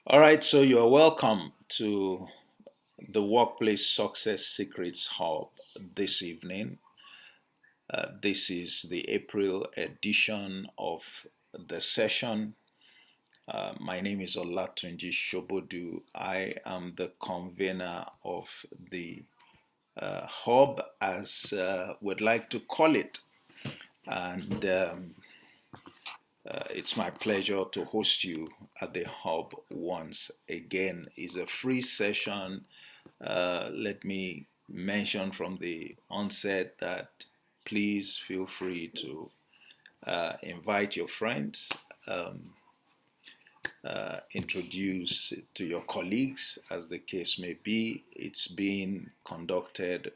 All right, so you are welcome to the Workplace Success Secrets Hub this evening. This is the April edition of the session. My name is Olatunji Sobodu. I am the convener of the hub, as we'd like to call it. And it's my pleasure to host you at the hub once again. It's a free session. Let me mention from the onset that please feel free to invite your friends, um, introduce to your colleagues, as the case may be. It's being conducted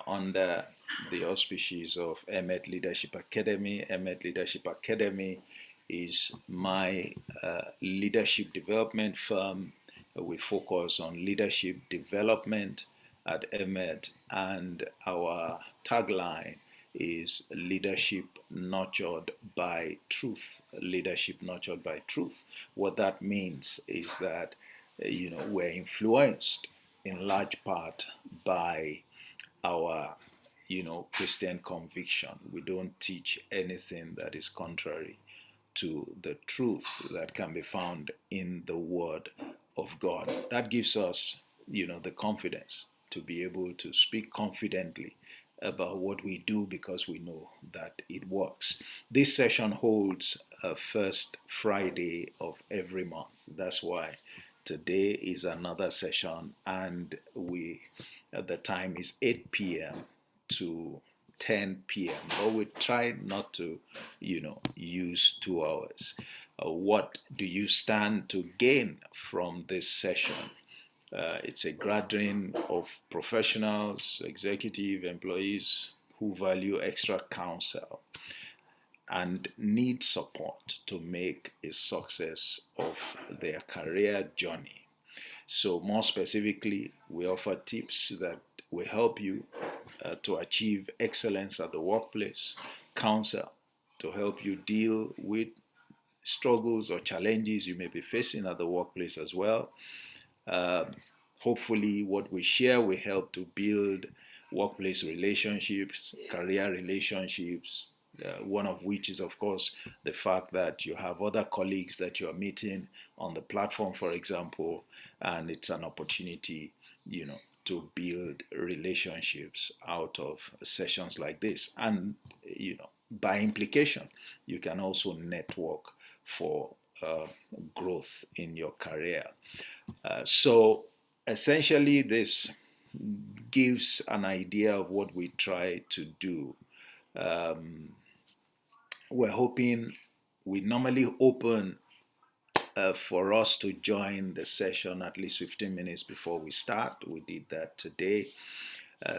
under the auspices of Emet Leadership Academy. Emet Leadership Academy is my leadership development firm. We focus on leadership development at Emet, and our tagline is leadership nurtured by truth. Leadership nurtured by truth. What that means is that we're influenced in large part by our Christian conviction. We don't teach anything that is contrary to the truth that can be found in the Word of God. That gives us, the confidence to be able to speak confidently about what we do because we know that it works. This session holds a first Friday of every month. That's why today is another session, and we the time is 8 p.m. to 10 p.m. But we try not to, use 2 hours. What do you stand to gain from this session? It's a gathering of professionals, executive employees who value extra counsel and need support to make a success of their career journey. So, more specifically, we offer tips that will help you to achieve excellence at the workplace, counsel to help you deal with struggles or challenges you may be facing at the workplace as well. Uh, Hopefully, what we share will help to build workplace relationships, career relationships. One of which is, of course, the fact that you have other colleagues that you are meeting on the platform, for example, and it's an opportunity, to build relationships out of sessions like this. And, by implication, you can also network for growth in your career. So essentially, this gives an idea of what we try to do. Um, we're hoping we normally open for us to join the session at least 15 minutes before we start. We did that today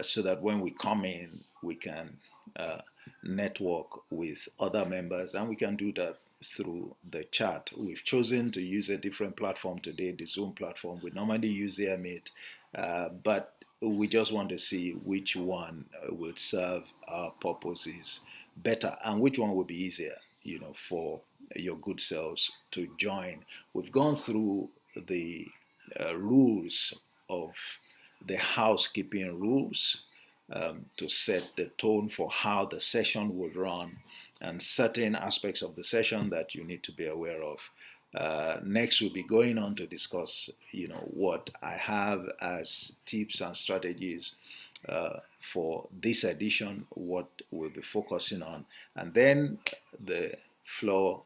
so that when we come in, we can uh, network with other members, and we can do that through the chat. We've chosen to use a different platform today, the Zoom platform. We normally use Airmeet, but we just want to see which one will serve our purposes better and which one will be easier, for your good selves to join. We've gone through the rules of the housekeeping rules to set the tone for how the session will run and certain aspects of the session that you need to be aware of. Next, we'll be going on to discuss, what I have as tips and strategies for this edition, what we'll be focusing on, and then the floor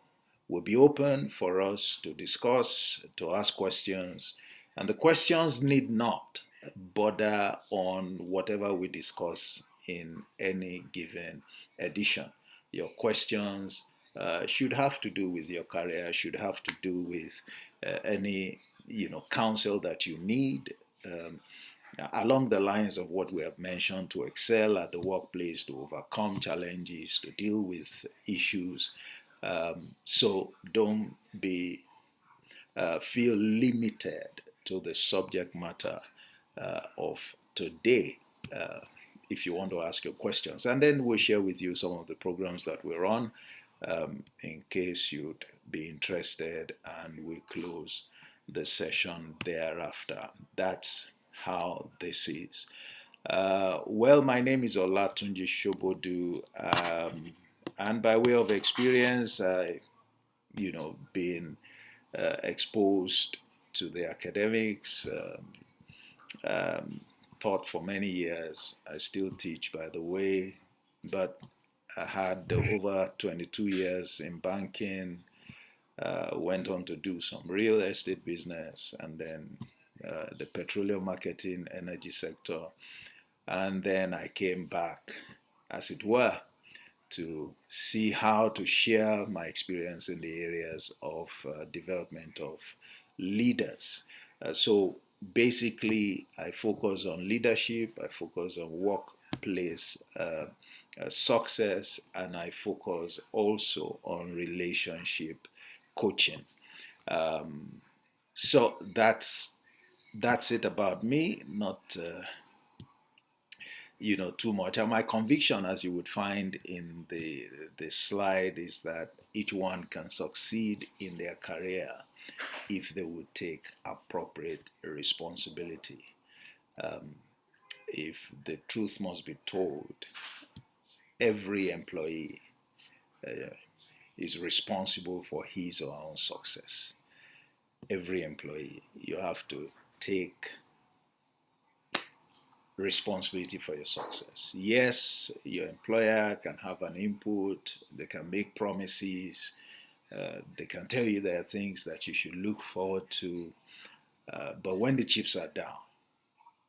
will be open for us to discuss, to ask questions, and the questions need not border on whatever we discuss in any given edition. Your questions should have to do with your career, should have to do with any counsel that you need, um, along the lines of what we have mentioned, to excel at the workplace, to overcome challenges, to deal with issues. So don't be feel limited to the subject matter of today. If you want to ask your questions, and then we'll share with you some of the programs that we're on, in case you'd be interested, and we close the session thereafter. That's how this is. Well, my name is Olatunji Sobodu, and by way of experience, I, been exposed to the academics, taught for many years. I still teach, by the way, but I had over 22 years in banking, went on to do some real estate business, and then the petroleum marketing energy sector. And then I came back, as it were, to see how to share my experience in the areas of development of leaders. So basically, I focus on leadership, I focus on workplace success, and I focus also on relationship coaching. Um, so that's it about me. Not too much. And my conviction, as you would find in the slide, is that each one can succeed in their career if they would take appropriate responsibility. Um, if the truth must be told, every employee uh, is responsible for his or her own success. Every employee, you have to take responsibility for your success. Yes, your employer can have an input, they can make promises, they can tell you there are things that you should look forward to, but when the chips are down,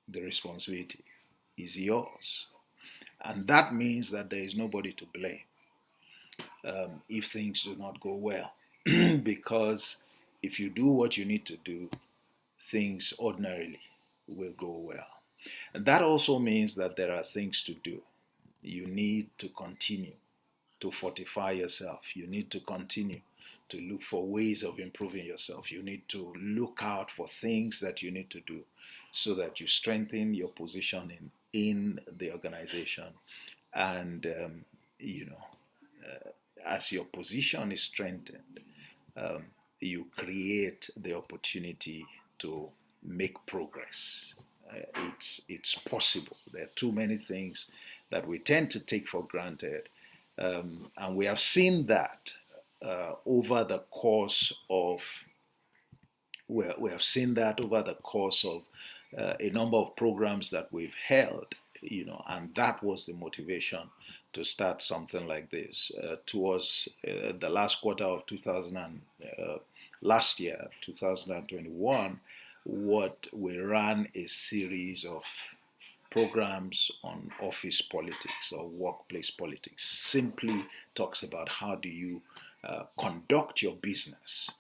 the responsibility is yours. And that means that there is nobody to blame if things do not go well. Because if you do what you need to do, things ordinarily will go well. And that also means that there are things to do. You need to continue to fortify yourself. You need to continue to look for ways of improving yourself. You need to look out for things that you need to do so that you strengthen your position in the organization. And, you know, as your position is strengthened, um, you create the opportunity to make progress. It's possible. There are too many things that we tend to take for granted, and we have seen that over the course of we have seen that over the course of a number of programs that we've held, and that was the motivation to start something like this. Towards the last quarter of 2000 and last year, 2021, what we ran a series of programs on office politics or workplace politics. Simply talks about how do you conduct your business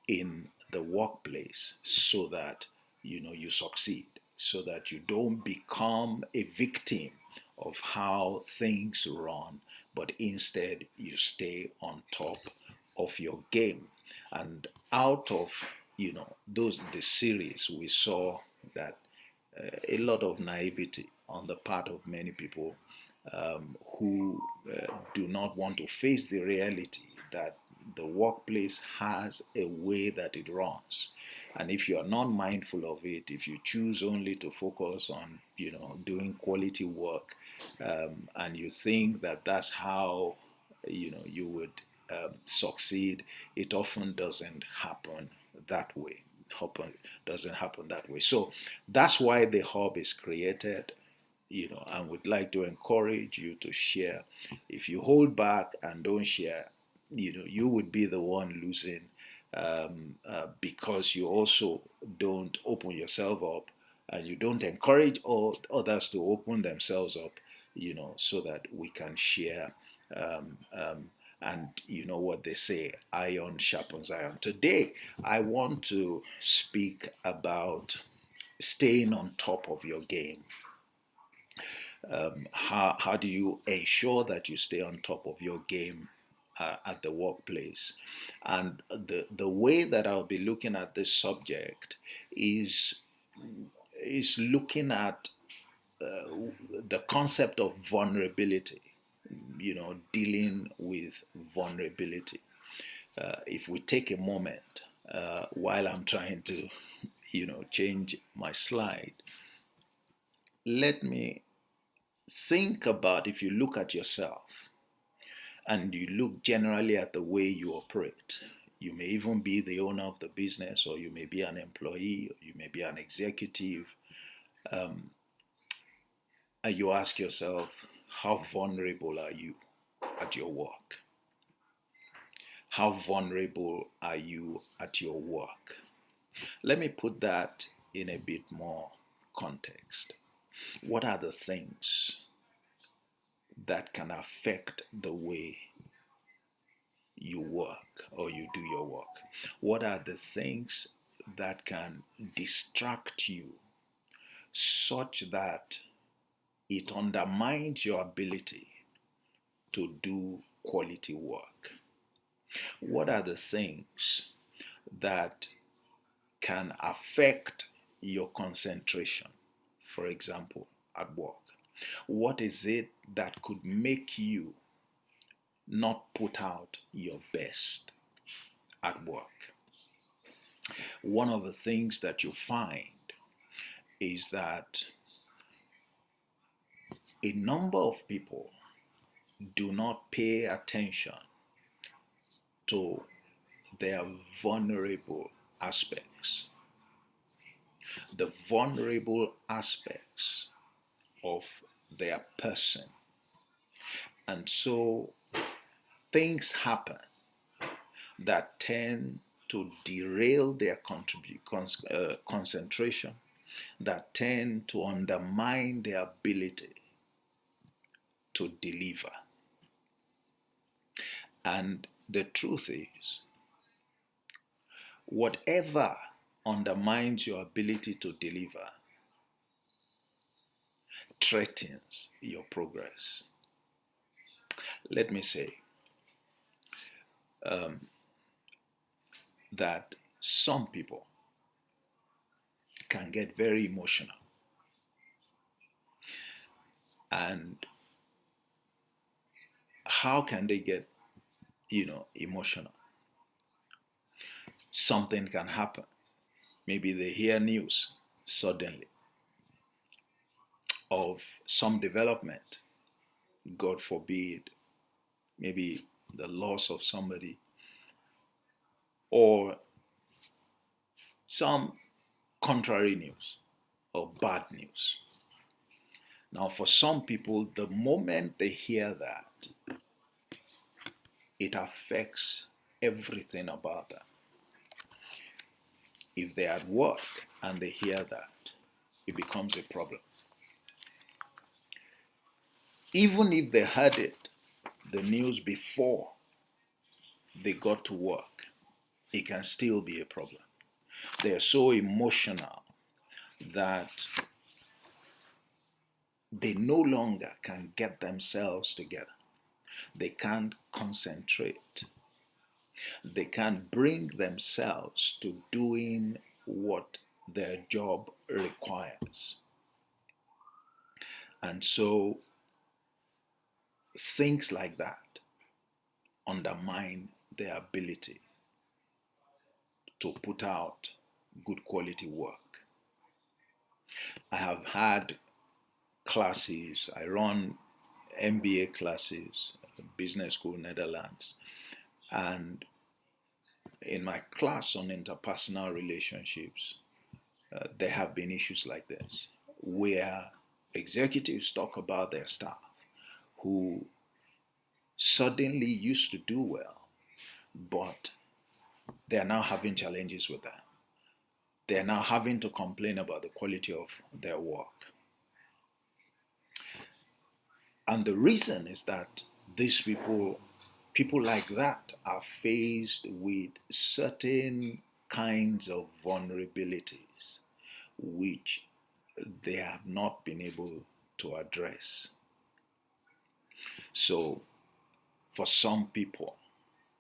in the workplace so that you succeed, so that you don't become a victim of how things run, but instead you stay on top of your game. And out of those the series, we saw that a lot of naivety on the part of many people who do not want to face the reality that the workplace has a way that it runs. And if you are not mindful of it, if you choose only to focus on, doing quality work, and you think that that's how, you would succeed, it often doesn't happen that way. Doesn't happen that way. So that's why the hub is created, and would like to encourage you to share. If you hold back and don't share, you would be the one losing, because you also don't open yourself up and you don't encourage all others to open themselves up, so that we can share. Um, um, and you know what they say, iron sharpens iron. Today, I want to speak about staying on top of your game. How do you ensure that you stay on top of your game at the workplace? And the way that I'll be looking at this subject is looking at the concept of vulnerability, dealing with vulnerability. If we take a moment while I'm trying to, change my slide, let me think about, if you look at yourself and you look generally at the way you operate. You may even be the owner of the business, or you may be an employee, or you may be an executive. Um, and you ask yourself, how vulnerable are you at your work? How vulnerable are you at your work? Let me put that in a bit more context. What are the things that can affect the way you work or you do your work? What are the things that can distract you such that it undermines your ability to do quality work? What are the things that can affect your concentration, for example, at work? What is it that could make you not put out your best at work? One of the things that you find is that a number of people do not pay attention to their vulnerable aspects, the vulnerable aspects of their person. And so things happen that tend to derail their concentration, that tend to undermine their ability to deliver. And the truth is, whatever undermines your ability to deliver threatens your progress. Let me say that some people can get very emotional. And how can they get, emotional? Something can happen. Maybe they hear news suddenly of some development, God forbid, maybe the loss of somebody, or some contrary news or bad news. Now, for some people, the moment they hear that, it affects everything about them. If they're at work and they hear that, it becomes a problem. Even if they heard it, the news, before they got to work, it can still be a problem. They are so emotional that they no longer can get themselves together. They can't concentrate. They can't bring themselves to doing what their job requires. And so things like that undermine their ability to put out good quality work. I have had classes, I run MBA classes, Business School Netherlands, and in my class on interpersonal relationships, there have been issues like this, where executives talk about their staff who suddenly used to do well, but they are now having challenges with that. They are now having to complain about the quality of their work. And the reason is that these people like that, are faced with certain kinds of vulnerabilities which they have not been able to address. So for some people,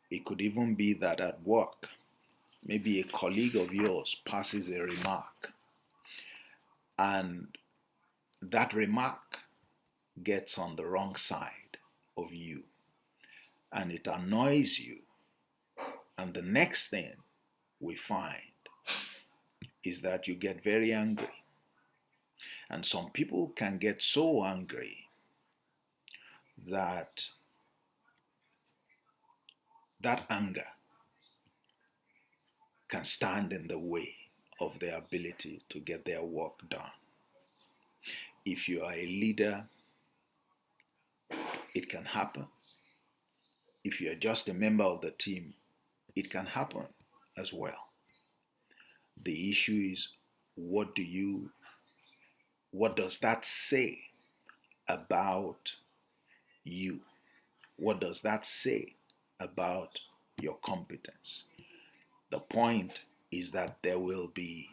it could even be that at work, maybe a colleague of yours passes a remark, and that remark gets on the wrong side of you, and it annoys you. And the next thing we find is that you get very angry. And some people can get so angry that that anger can stand in the way of their ability to get their work done. If you are a leader, it can happen. If you are just a member of the team, it can happen as well. The issue is, what does that say about you? What does that say about your competence? The point is that there will be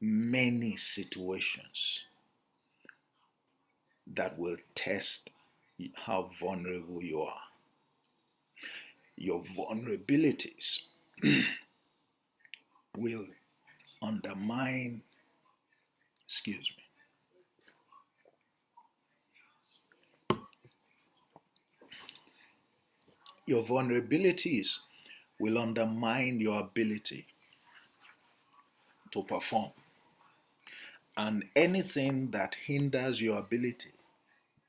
many situations that will test how vulnerable you are. Your vulnerabilities will undermine, excuse me, your vulnerabilities will undermine your ability to perform. And anything that hinders your ability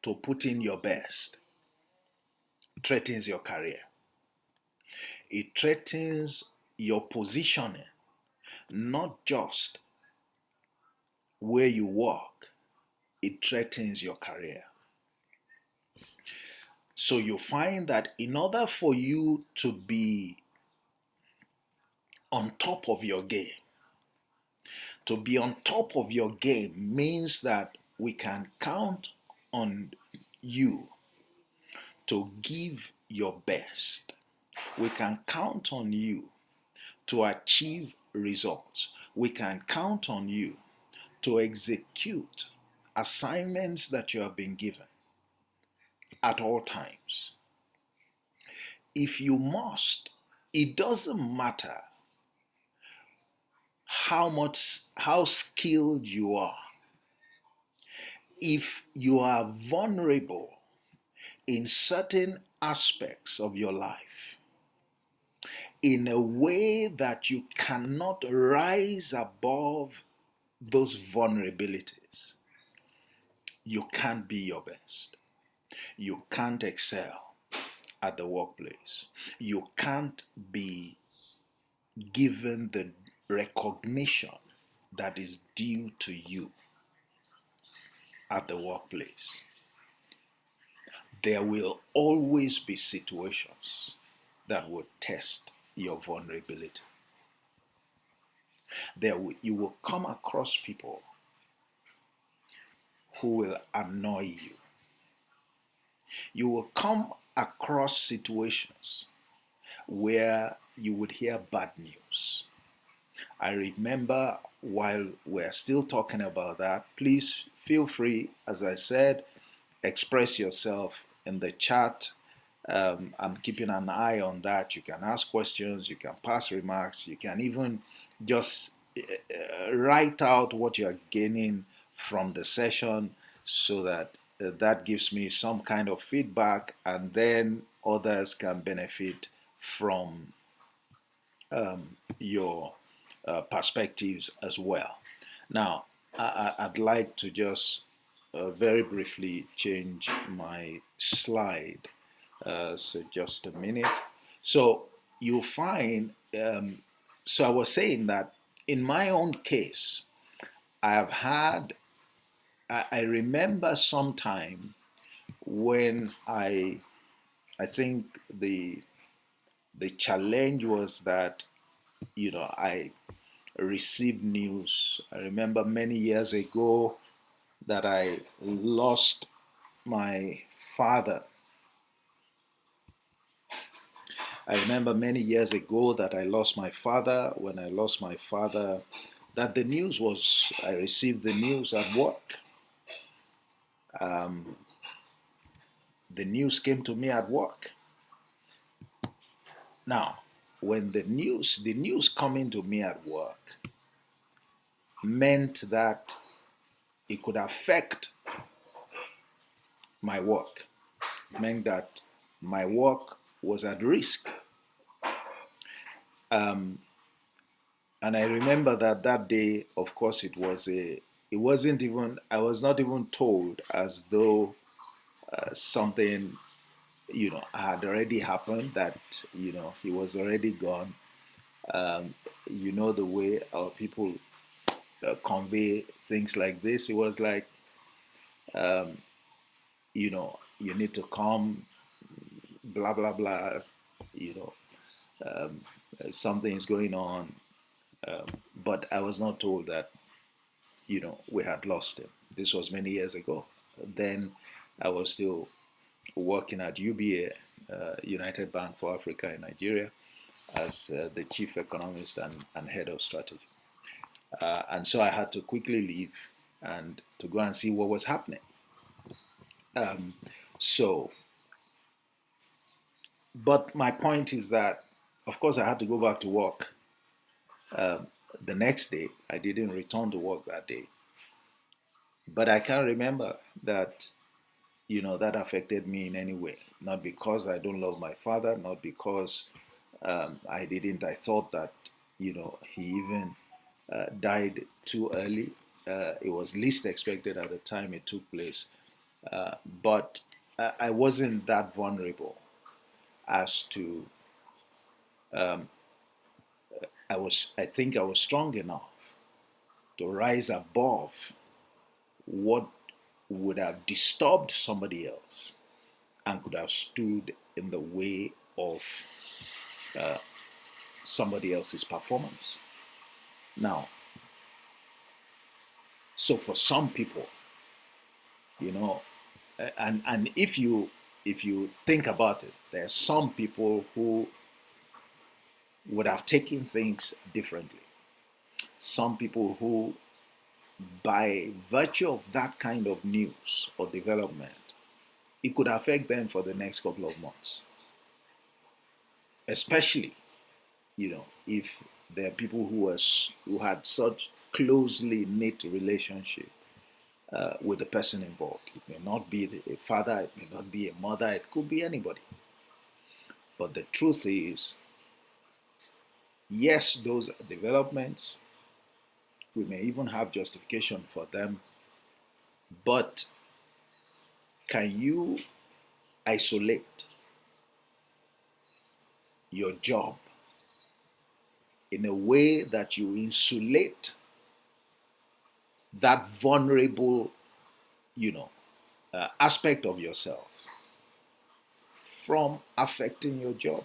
to put in your best threatens your career. It threatens your positioning, not just where you work, it threatens your career. So you find that in order for you to be on top of your game, to be on top of your game means that we can count on you to give your best. We can count on you to achieve results. We can count on you to execute assignments that you have been given at all times. If you must, it doesn't matter how skilled you are. If you are vulnerable in certain aspects of your life, in a way that you cannot rise above those vulnerabilities, you can't be your best. You can't excel at the workplace. You can't be given the recognition that is due to you at the workplace. There will always be situations that will test your vulnerability. You will come across people who will annoy you. You will come across situations where you would hear bad news. I remember while we're still talking about that, please feel free, as I said, express yourself in the chat. I'm keeping an eye on that. You can ask questions, you can pass remarks, you can even just write out what you're gaining from the session so that that gives me some kind of feedback, and then others can benefit from your perspectives as well. Now, I'd like to just very briefly change my slide. So just a minute. So you'll find, so I was saying that in my own case, I have had, I remember sometime when I think the challenge was that, I received news. I remember many years ago that I lost my father. I remember many years ago that I lost my father. When I lost my father, that the news was, I received the news at work. The news came to me at work. Now, when the news coming to me at work meant that it could affect my work. It meant that my work was at risk. Um, and I remember that that day, of course, it wasn't even, I was not even told as though something, had already happened, that, he was already gone. Um, the way our people convey things like this. It was like, you need to come, blah, blah, blah, you know, something is going on. Um, but I was not told that, we had lost him. This was many years ago. Then I was still working at UBA, United Bank for Africa in Nigeria, as the chief economist and head of strategy. And so I had to quickly leave and to go and see what was happening. Um, so, but my point is that, of course, I had to go back to work the next day. I didn't return to work that day. But I can't remember that, that affected me in any way. Not because I don't love my father, not because I didn't. I thought that, he even died too early. It was least expected at the time it took place. But I wasn't that vulnerable as to, I think I was strong enough to rise above what would have disturbed somebody else and could have stood in the way of somebody else's performance. Now, so for some people, you know, and if you think about it, there are some people who would have taken things differently. Some people who, by virtue of that kind of news or development, it could affect them for the next couple of months. Especially, if there are people who had such closely knit relationship with the person involved. It may not be a father, it may not be a mother, it could be anybody. But the truth is, yes, those developments, we may even have justification for them, but can you isolate your job in a way that you insulate that vulnerable, aspect of yourself from affecting your job?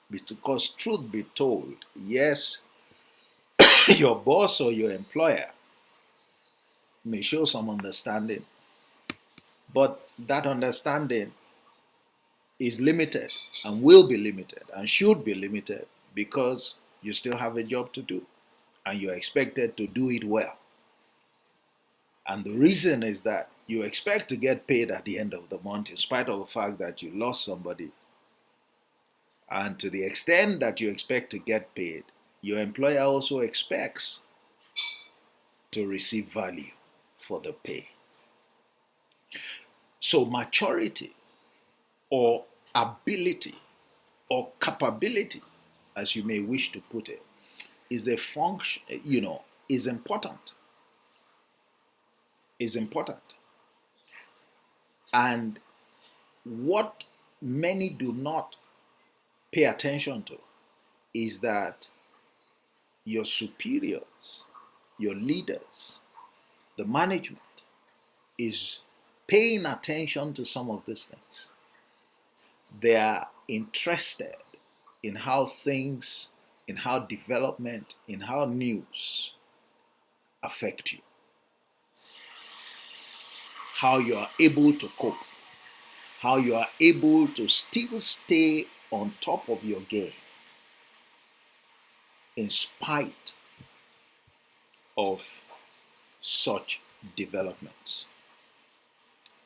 Because truth be told, yes, your boss or your employer may show some understanding, but that understanding is limited and will be limited and should be limited because you still have a job to do and you're expected to do it well. And the reason is that you expect to get paid at the end of the month in spite of the fact that you lost somebody. And to the extent that you expect to get paid, your employer also expects to receive value for the pay. So maturity or ability or capability, as you may wish to put it, is a function, is important. Is important. And what many do not pay attention to is that your superiors, your leaders, the management is paying attention to some of these things. They are interested in how things, in how development, in how news affect you, how you are able to cope, how you are able to still stay on top of your game in spite of such developments.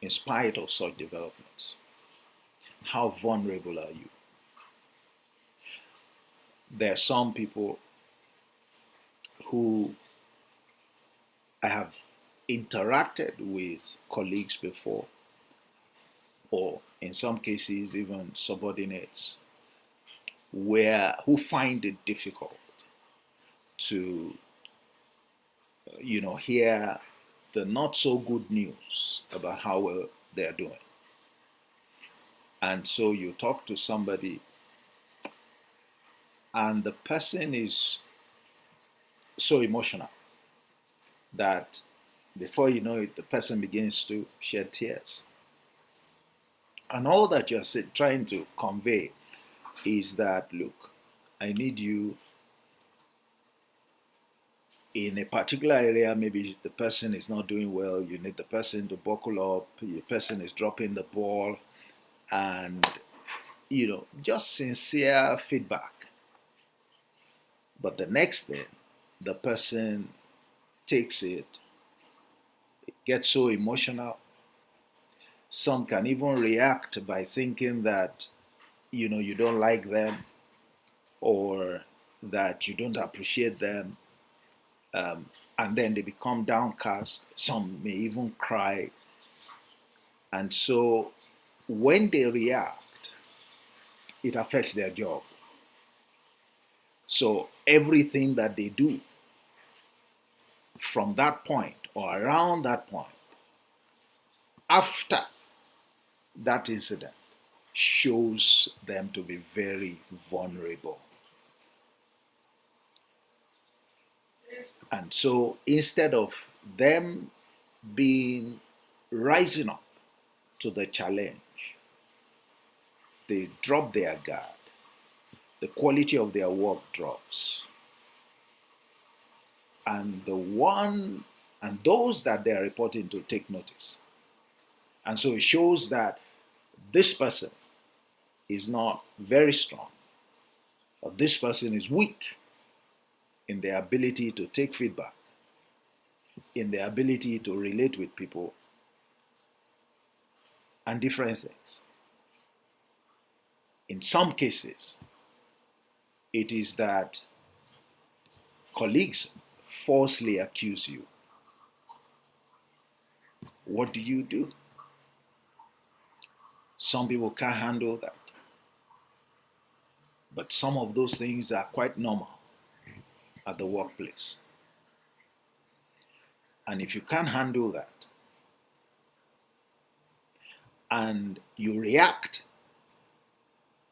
In spite of such developments, how vulnerable are you? There are some people who I have interacted with colleagues before, or in some cases, even subordinates, who find it difficult to, hear the not so good news about how well they're doing. And so you talk to somebody, and the person is so emotional that before you know it, the person begins to shed tears. And all that you're trying to convey is that, look, I need you in a particular area. Maybe the person is not doing well. You need the person to buckle up. The person is dropping the ball. And, just sincere feedback. But the next thing, the person takes it, gets so emotional. Some can even react by thinking that, you don't like them, or that you don't appreciate them. And then they become downcast. Some may even cry. And so when they react, it affects their job. So everything that they do from that point or around that point, after that incident, shows them to be very vulnerable. And so instead of them rising up to the challenge, they drop their guard. The quality of their work drops. And those that they are reporting to take notice. And so it shows that this person is not very strong, or this person is weak in their ability to take feedback, in their ability to relate with people, and different things. In some cases, it is that colleagues falsely accuse you. What do you do? Some people can't handle that. But some of those things are quite normal at the workplace. And if you can't handle that, and you react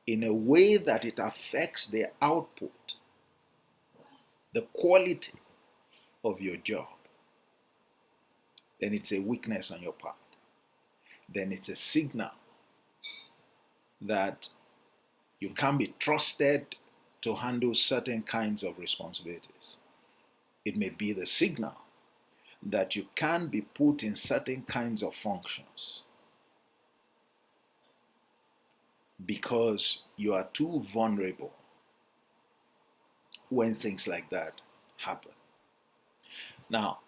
in a way that it affects the output, the quality of your job, then it's a weakness on your part. Then it's a signal that you can't be trusted to handle certain kinds of responsibilities. It may be the signal that you can't be put in certain kinds of functions because you are too vulnerable when things like that happen. Now,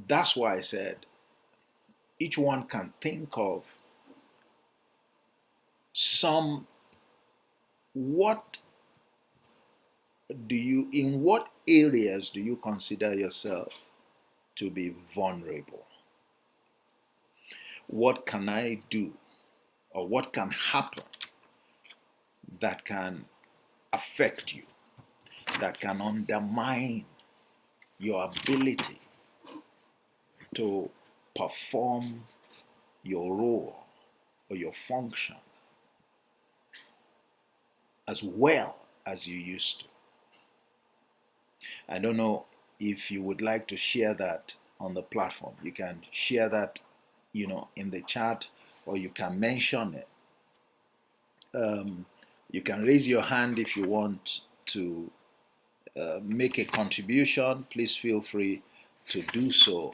that's why I said each one can think of in what areas do you consider yourself to be vulnerable? What can I do, or what can happen that can affect you, that can undermine your ability to perform your role or your function as well as you used to? I don't know if you would like to share that on the platform. You can share that, in the chat, or you can mention it. You can raise your hand if you want to make a contribution. Please feel free to do so.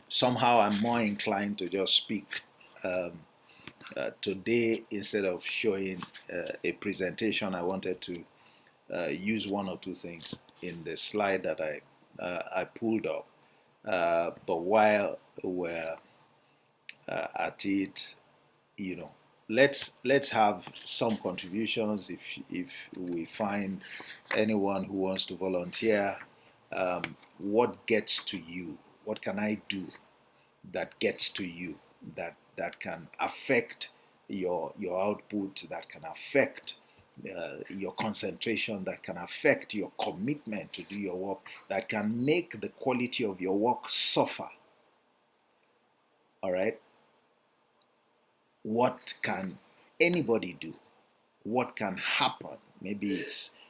Somehow I'm more inclined to just speak today instead of showing a presentation. I wanted to use one or two things in the slide that I pulled up. But while we're at it, let's have some contributions. If we find anyone who wants to volunteer, what gets to you? What can I do that gets to you, that can affect your output, that can affect your concentration, that can affect your commitment to do your work, that can make the quality of your work suffer. All right? What can anybody do? What can happen? Maybe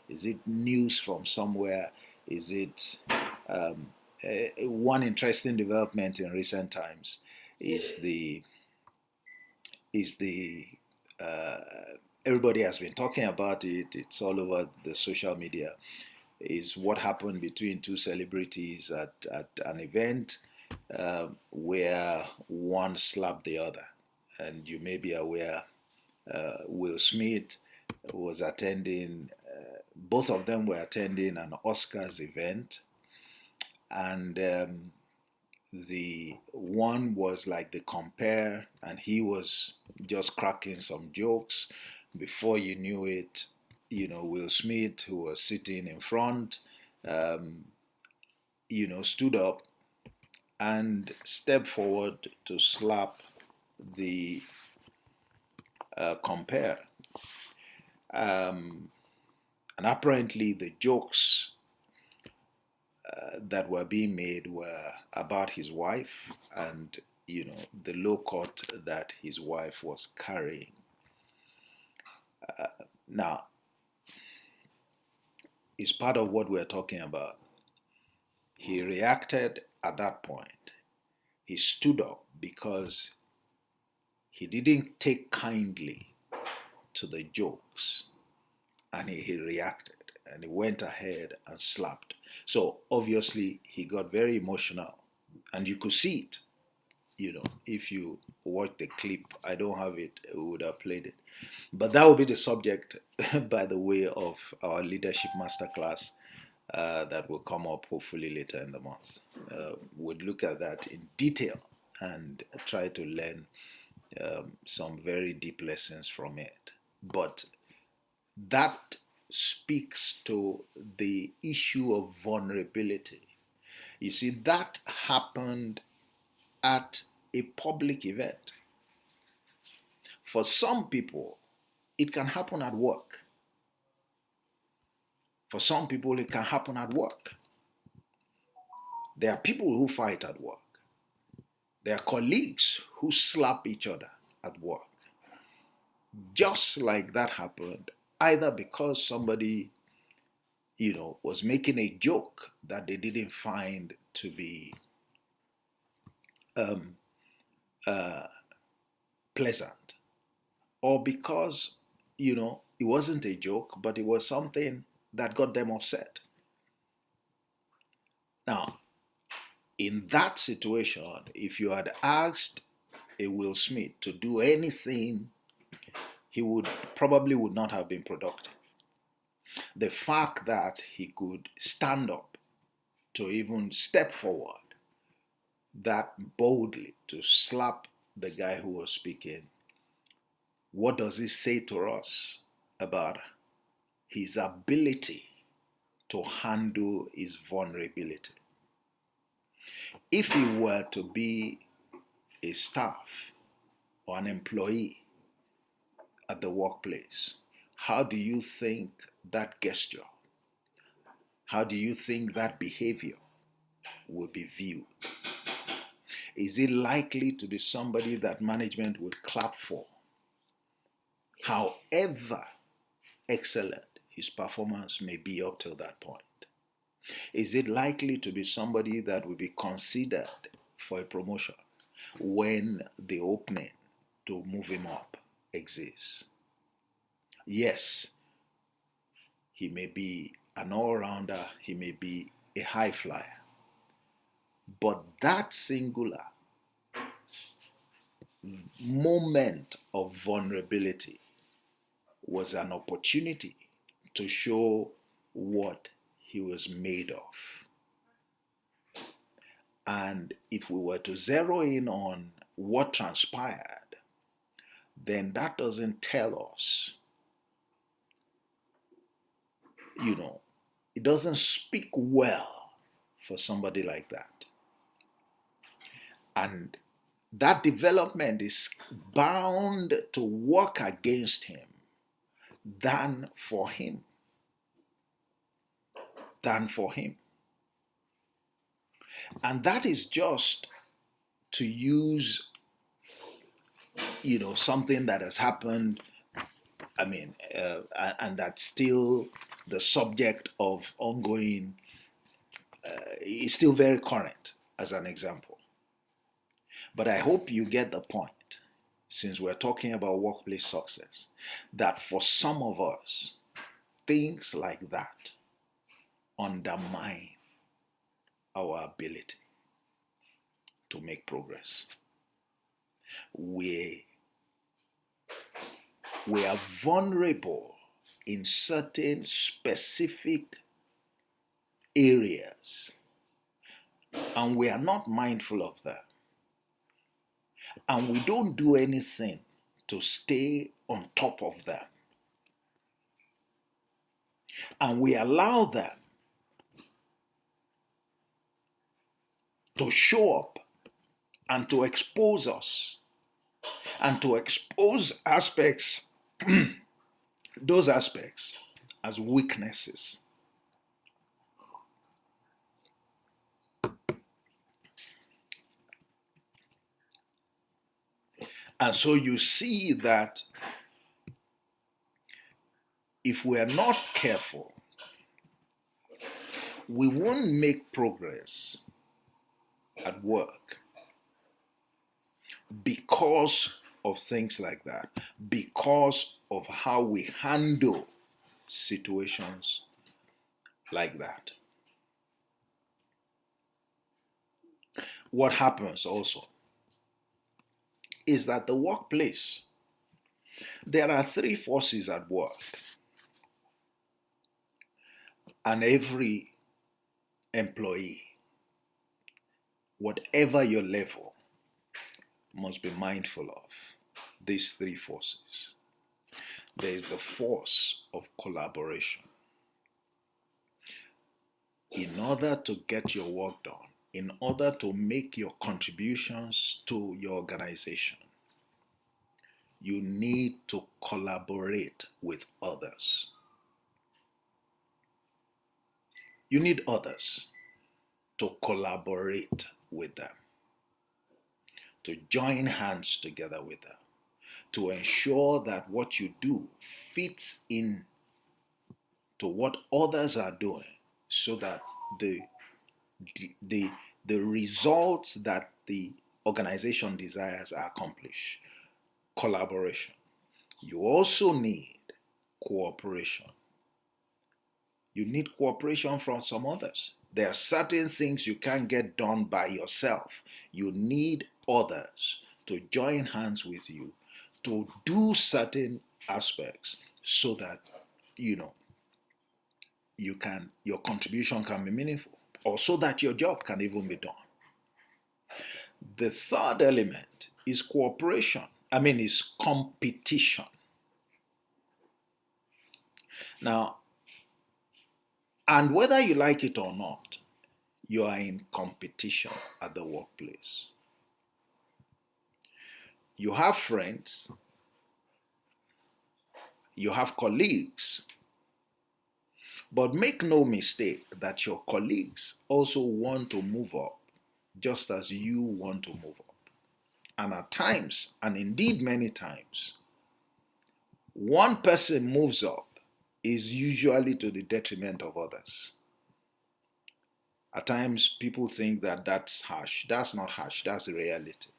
is it news from somewhere? Is it one interesting development in recent times is the uh, everybody has been talking about it. It's all over the social media. Is what happened between two celebrities at an event where one slapped the other. And you may be aware, Will Smith was attending, both of them were attending an Oscars event, and the one was like the compare, and he was just cracking some jokes. Before you knew it, Will Smith, who was sitting in front, um, stood up and stepped forward to slap the compare. Um, and apparently, the jokes that were being made were about his wife and the low cut that his wife was carrying. Now, it's part of what we're talking about. He reacted at that point. He stood up because he didn't take kindly to the jokes, and he reacted and he went ahead and slapped. So obviously he got very emotional, and you could see it. If you watch the clip, I don't have it, we would have played it. But that will be the subject, by the way, of our leadership masterclass that will come up hopefully later in the month. We'll look at that in detail and try to learn some very deep lessons from it. But that speaks to the issue of vulnerability. You see, that happened at a public event. For some people, it can happen at work. For some people, it can happen at work. There are people who fight at work. There are colleagues who slap each other at work. Just like that happened, either because somebody, was making a joke that they didn't find to be um, uh, pleasant, or because, it wasn't a joke, but it was something that got them upset. Now, in that situation, if you had asked a Will Smith to do anything, he would not have been productive. The fact that he could stand up to even step forward that boldly to slap the guy who was speaking, what does it say to us about his ability to handle his vulnerability? If he were to be a staff or an employee at the workplace, how do you think that gesture, how do you think that behavior will be viewed? Is it likely to be somebody that management will clap for? However excellent his performance may be up till that point. Is it likely to be somebody that will be considered for a promotion when the opening to move him up exists? Yes, he may be an all-rounder, he may be a high flyer, but that singular moment of vulnerability was an opportunity to show what he was made of. And if we were to zero in on what transpired, then that doesn't tell us, it doesn't speak well for somebody like that. And that development is bound to work against him than for him. Than for him. And that is just to use, something that has happened, and that's still the subject of ongoing, is still very current as an example. But I hope you get the point, since we're talking about workplace success, that for some of us, things like that undermine our ability to make progress. We are vulnerable in certain specific areas, and we are not mindful of that. And we don't do anything to stay on top of them. And we allow them to show up and to expose us and to expose aspects, those aspects, as weaknesses. And so you see that if we are not careful, we won't make progress at work because of things like that, because of how we handle situations like that. What happens also is that the workplace, there are three forces at work, and every employee, whatever your level, must be mindful of these three forces. There is the force of collaboration. In order to get your work done, in order to make your contributions to your organization, you need to collaborate with others. You need others to collaborate with them, to join hands together with them, to ensure that what you do fits in to what others are doing, so that the results that the organization desires are accomplished. Collaboration. You also need cooperation. You need cooperation from some others. There are certain things you can't get done by yourself. You need others to join hands with you to do certain aspects, so that your contribution can be meaningful, or so that your job can even be done. The third element is cooperation. Is competition. Now, and whether you like it or not, you are in competition at the workplace. You have friends, you have colleagues, but make no mistake that your colleagues also want to move up just as you want to move up. And at times, and indeed many times, one person moves up is usually to the detriment of others. At times, people think that that's harsh. That's not harsh, that's reality.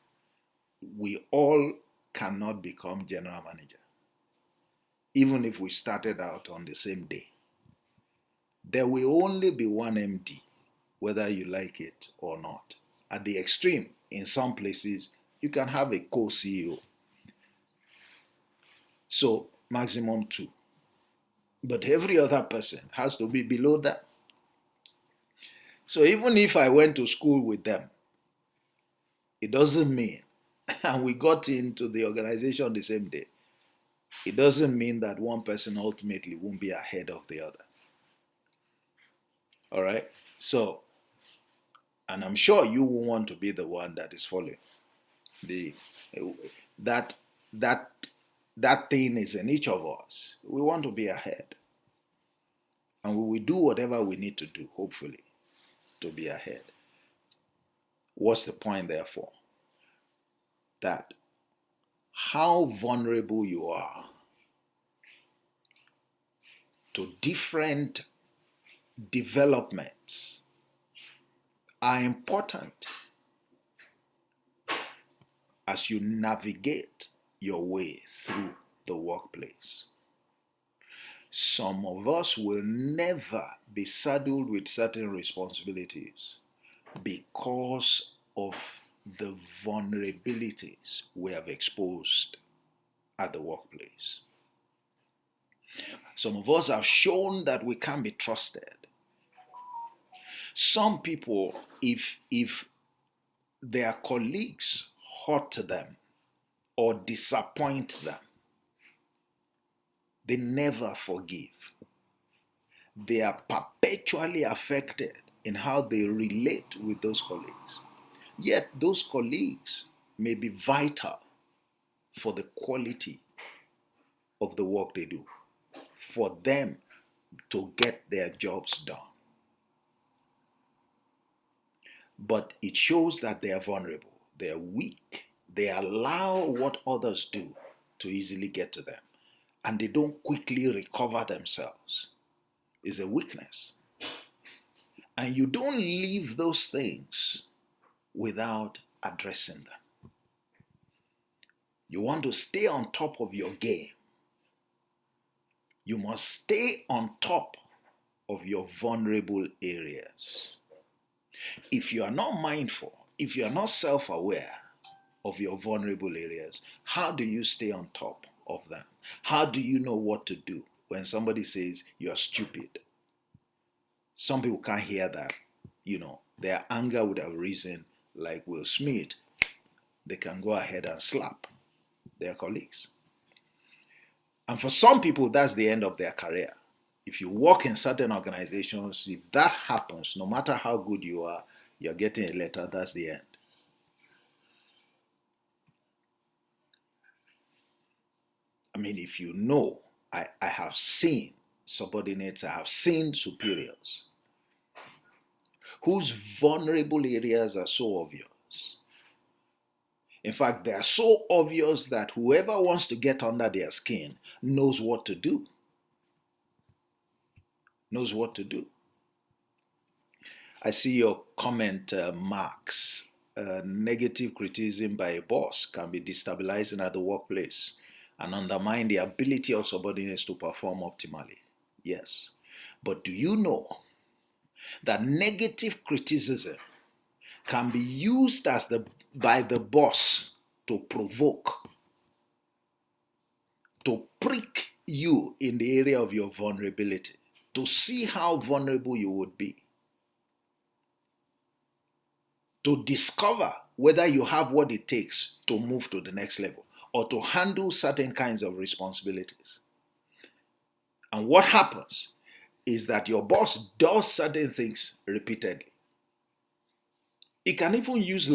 We all cannot become general manager, even if we started out on the same day. There will only be one MD, whether you like it or not. At the extreme, in some places, you can have a co-CEO. So, maximum 2. But every other person has to be below that. So even if I went to school with them, it doesn't mean, and we got into the organization the same day, it doesn't mean that one person ultimately won't be ahead of the other. All right? So, and I'm sure you will want to be the one that is following that that thing is in each of us. We want to be ahead. And we will do whatever we need to do, hopefully, to be ahead. What's the point, therefore? That how vulnerable you are to different developments are important as you navigate your way through the workplace. Some of us will never be saddled with certain responsibilities because of the vulnerabilities we have exposed at the workplace. Some of us have shown that we can't be trusted. Some people, if their colleagues hurt them or disappoint them, they never forgive. They are perpetually affected in how they relate with those colleagues. Yet those colleagues may be vital for the quality of the work they do, for them to get their jobs done. But it shows that they are vulnerable, they are weak, they allow what others do to easily get to them, and they don't quickly recover themselves. It's a weakness. And you don't leave those things without addressing them. You want to stay on top of your game. You must stay on top of your vulnerable areas. If you are not mindful, if you are not self-aware of your vulnerable areas, how do you stay on top of them? How do you know what to do when somebody says you're stupid? Some people can't hear that. Their anger would have risen like Will Smith. They can go ahead and slap their colleagues. And for some people, that's the end of their career. If you work in certain organizations, if that happens, no matter how good you are, you're getting a letter, that's the end. I mean, if you know, I have seen subordinates, I have seen superiors whose vulnerable areas are so obvious. In fact, they are so obvious that whoever wants to get under their skin knows what to do. Knows what to do. I see your comment, Max. Negative criticism by a boss can be destabilizing at the workplace and undermine the ability of subordinates to perform optimally. Yes. But do you know that negative criticism can be used by the boss to provoke, to prick you in the area of your vulnerability, to see how vulnerable you would be, to discover whether you have what it takes to move to the next level or to handle certain kinds of responsibilities. And what happens is that your boss does certain things repeatedly. He can even use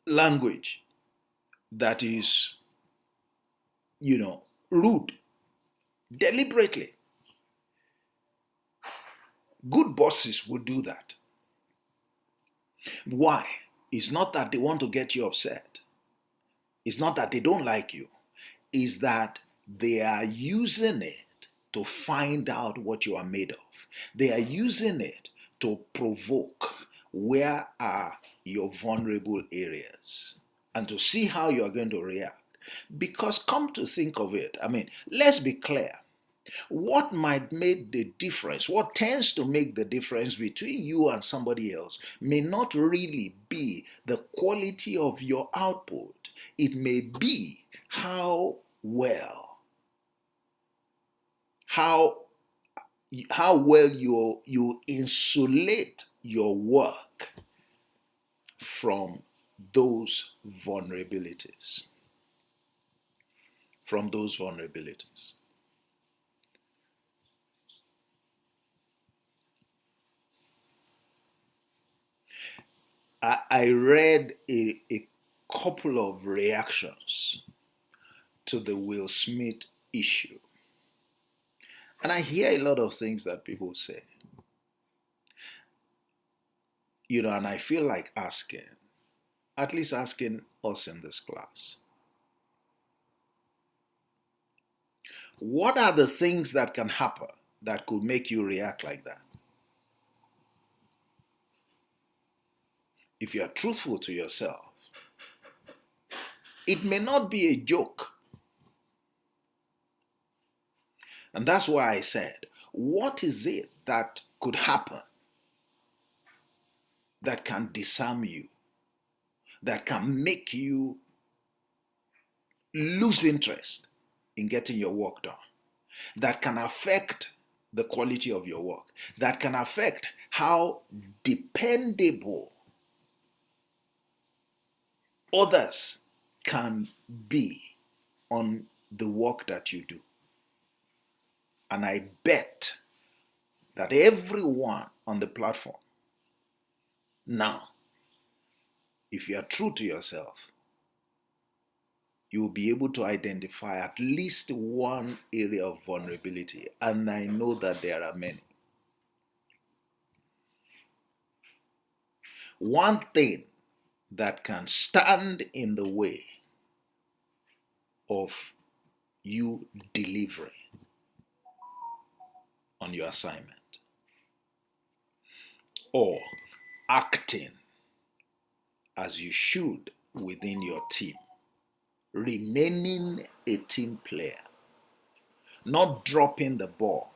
language that is, rude, deliberately. Good bosses would do that. Why? It's not that they want to get you upset. It's not that they don't like you. It's that they are using it to find out what you are made of. They are using it to provoke where are your vulnerable areas and to see how you are going to react. Because come to think of it, let's be clear. What might make the difference, what tends to make the difference between you and somebody else may not really be the quality of your output. It may be how well you insulate your work from those vulnerabilities. From those vulnerabilities. I read a couple of reactions to the Will Smith issue. And I hear a lot of things that people say, and I feel like asking, at least asking us in this class, what are the things that can happen that could make you react like that? If you are truthful to yourself, it may not be a joke. And that's why I said, what is it that could happen that can disarm you, that can make you lose interest in getting your work done, that can affect the quality of your work, that can affect how dependable others can be on the work that you do. And I bet that everyone on the platform now, if you are true to yourself, you will be able to identify at least one area of vulnerability. And I know that there are many. One thing that can stand in the way of you delivering on your assignment or acting as you should within your team, remaining a team player, not dropping the ball,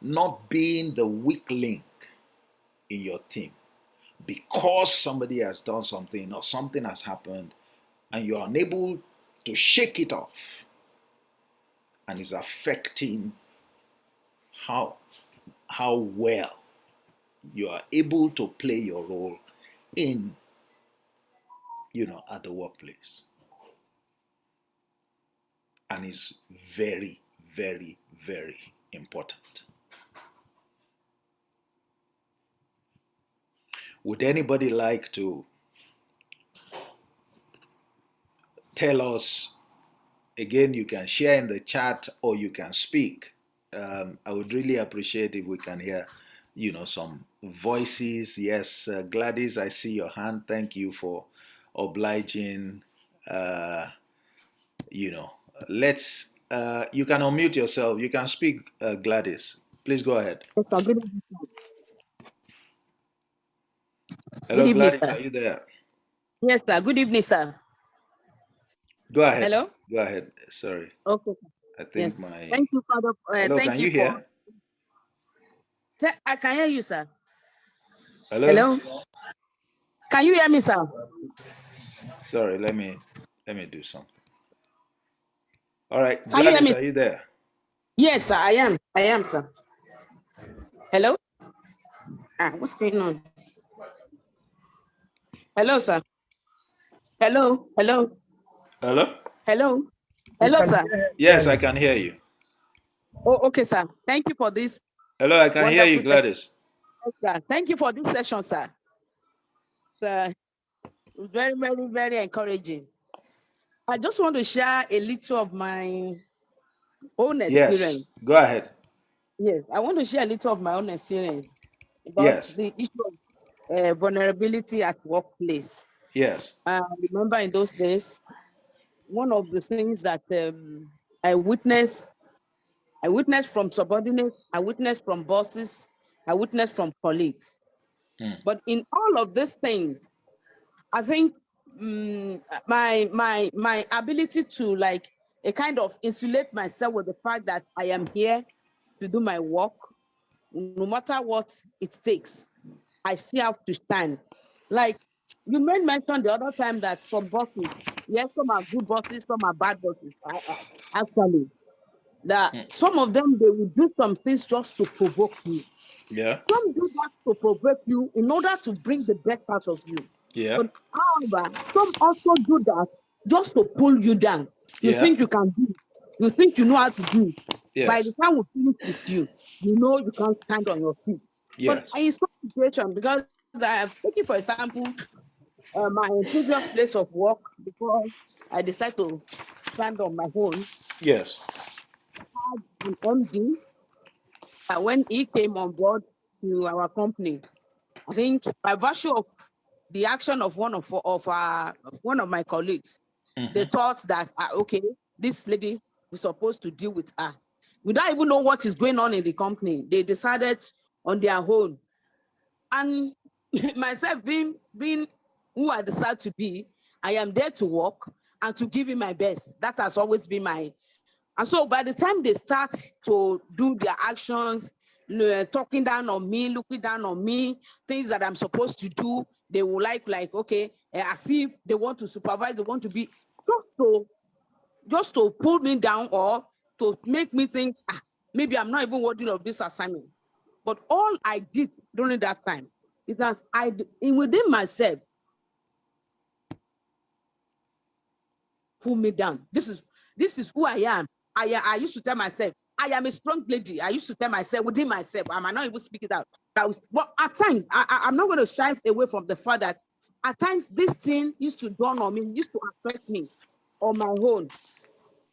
not being the weak link in your team because somebody has done something or something has happened and you're unable to shake it off and it's affecting how well you are able to play your role in, at the workplace. And it's very, very, very important. Would anybody like to tell us? Again, you can share in the chat or you can speak. I would really appreciate if we can hear, some voices. Yes, Gladys, I see your hand. Thank you for obliging. Let's. You can unmute yourself. You can speak, Gladys. Please go ahead. Yes, sir. Good evening, sir. Hello, Good evening, Gladys. sir. Are you there? Yes, sir. Good evening, sir. Go ahead. Hello? Go ahead. Sorry. Okay, sir. I Yes. think my. Thank you, Father. Hello, Thank can you you for. hear? I can hear you, sir. Hello? Hello? Can you hear me, sir? Sorry, let me do something. All right, Can you hear Gladys, me? are you there? Yes, sir. I am. I am, sir. Hello? What's going on? Hello, sir. Hello? Hello? Hello? Hello? Hello, sir. Yes, I can hear you. Oh, okay, sir. Thank you for this Hello, I can hear you, wonderful session. Gladys. Sir. Thank you for this session, sir. Sir, very, very, very encouraging. I just want to share a little of my own experience. Yes, go ahead. Yes, I want to share a little of my own experience about Yes, the issue of vulnerability at workplace. yes. I remember in those days, one of the things that I witnessed from subordinates, I witnessed from bosses, I witnessed from colleagues. But in all of these things, I think my ability to like a kind of insulate myself with the fact that I am here to do my work, no matter what it takes, I still have to stand. Like you made mention the other time that some bosses, yes, some are good bosses, some are bad bosses. Actually, that some of them they will do some things just to provoke you. Yeah, Some do that to provoke you in order to bring the best out of you. yeah, But however, some also do that just to pull you down. You yeah, think you can do it. You think you know how to do it. By yes, the time we finish with you, you know you can't stand on your feet. But yes. in some situation, because I have taken, for example, my previous place of work before I decided to stand on my own. Yes. An MD, when he came on board to our company, I think by virtue of the action of one of my colleagues, they thought that okay, this lady was supposed to deal with her. We don't even know what is going on in the company. They decided on their own, and myself being who I decided to be, I am there to work and to give it my best. That has always been my. And so by the time they start to do their actions, talking down on me, looking down on me, things that I'm supposed to do, they will like okay, as if they want to supervise, they want to be just to pull me down or to make me think maybe I'm not even worthy of this assignment. But all I did during that time is that within myself, pull me down. This is who I am. I used to tell myself, I am a strong lady. I used to tell myself within myself, I might not even speak it out. But at times, I'm not going to shy away from the fact that at times this thing used to dawn on me, used to affect me on my own.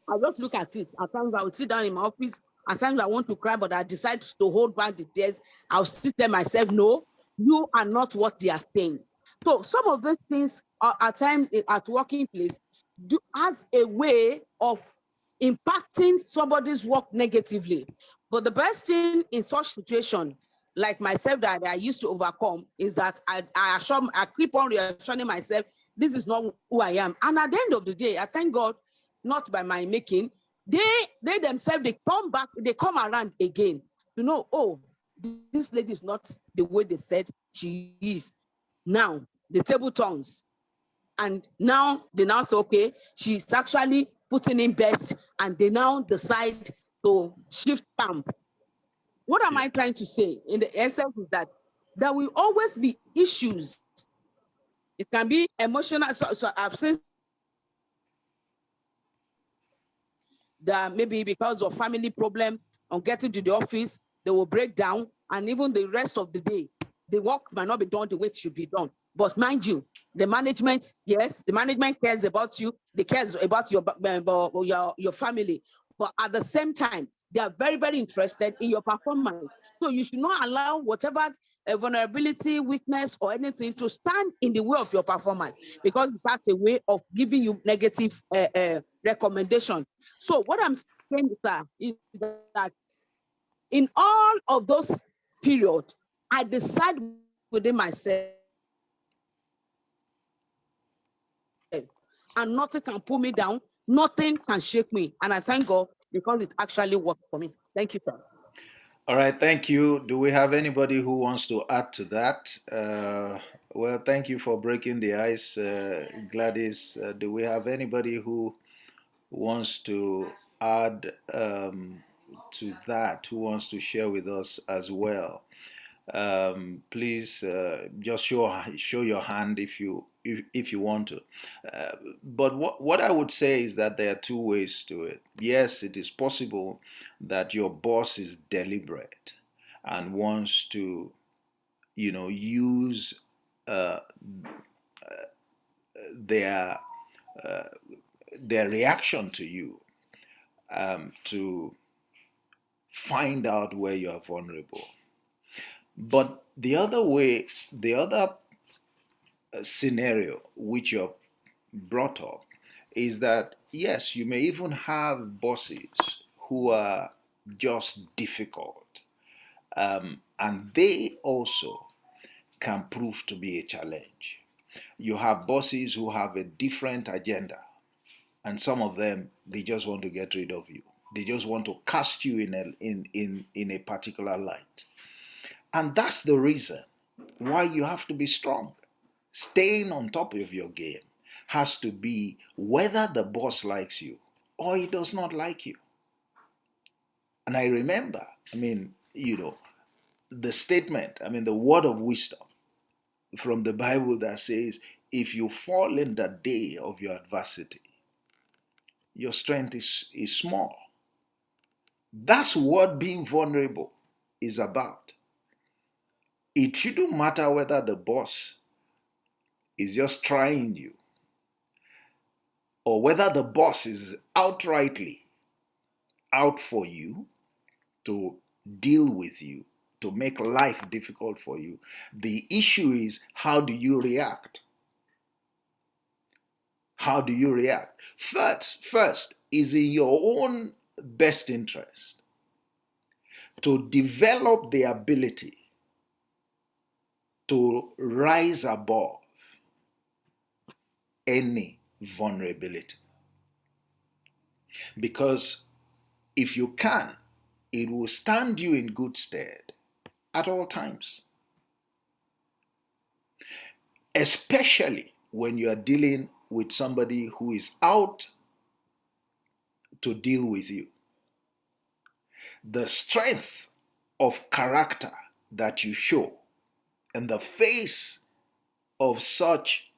I just look at it. At times I would sit down in my office. At times I want to cry, but I decide to hold back the tears. I'll still tell myself, no, you are not what they are saying. So some of these things are at times at working place do as a way of impacting somebody's work negatively. But the best thing in such situation, like myself, that I used to overcome is that I keep on reassuring myself, this is not who I am. And at the end of the day, I thank God, not by my making, they themselves, they come around again to know, oh, this lady is not the way they said she is. Now the table turns, and now they now say, okay, she's actually putting in best, and they now decide to shift camp. What am I trying to say in the essence is that there will always be issues. It can be emotional. So I've seen that maybe because of family problem, on getting to the office, they will break down, and even the rest of the day, the work might not be done the way it should be done. But mind you, the management, yes, the management cares about you, they cares about your family, but at the same time, they are very, very interested in your performance. So you should not allow whatever vulnerability, weakness, or anything to stand in the way of your performance, because that's a way of giving you negative recommendation. So what I'm saying, sir, is that in all of those periods, I decide within myself, and nothing can pull me down, nothing can shake me. And I thank God because it actually worked for me. Thank you, sir. All right, thank you. Do we have anybody who wants to add to that? Well, thank you for breaking the ice, Gladys. Do we have anybody who wants to add to that, who wants to share with us as well? Please just show your hand if you want to. But what I would say is that there are two ways to it. Yes, it is possible that your boss is deliberate and wants to, use uh, their uh, their reaction to you to find out where you are vulnerable. But the other scenario which you have brought up is that yes, you may even have bosses who are just difficult, and they also can prove to be a challenge. You have bosses who have a different agenda, and some of them they just want to get rid of you. They just want to cast you in a particular light, and that's the reason why you have to be strong. Staying on top of your game has to be whether the boss likes you or he does not like you. And I remember, the statement, the word of wisdom from the Bible that says, if you fall in the day of your adversity, your strength is small. That's what being vulnerable is about. It shouldn't matter whether the boss is just trying you or whether the boss is outrightly out for you to deal with you, to make life difficult for you. The issue is, how do you react? How do you react? First is in your own best interest to develop the ability to rise above any vulnerability. Because if you can, it will stand you in good stead at all times. Especially when you are dealing with somebody who is out to deal with you. The strength of character that you show in the face of such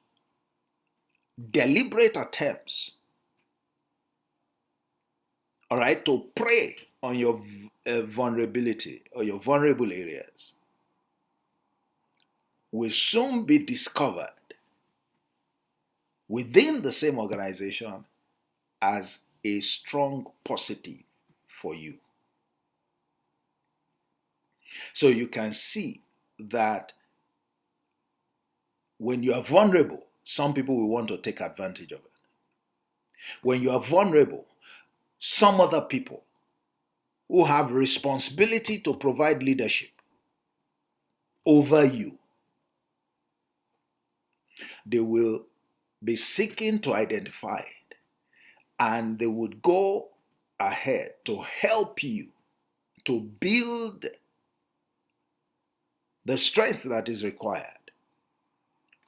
deliberate attempts, all right, to prey on your vulnerability or your vulnerable areas will soon be discovered within the same organization as a strong positive for you. So you can see that when you are vulnerable, some people will want to take advantage of it. When you are vulnerable, some other people who have responsibility to provide leadership over you, they will be seeking to identify it, and they would go ahead to help you to build the strength that is required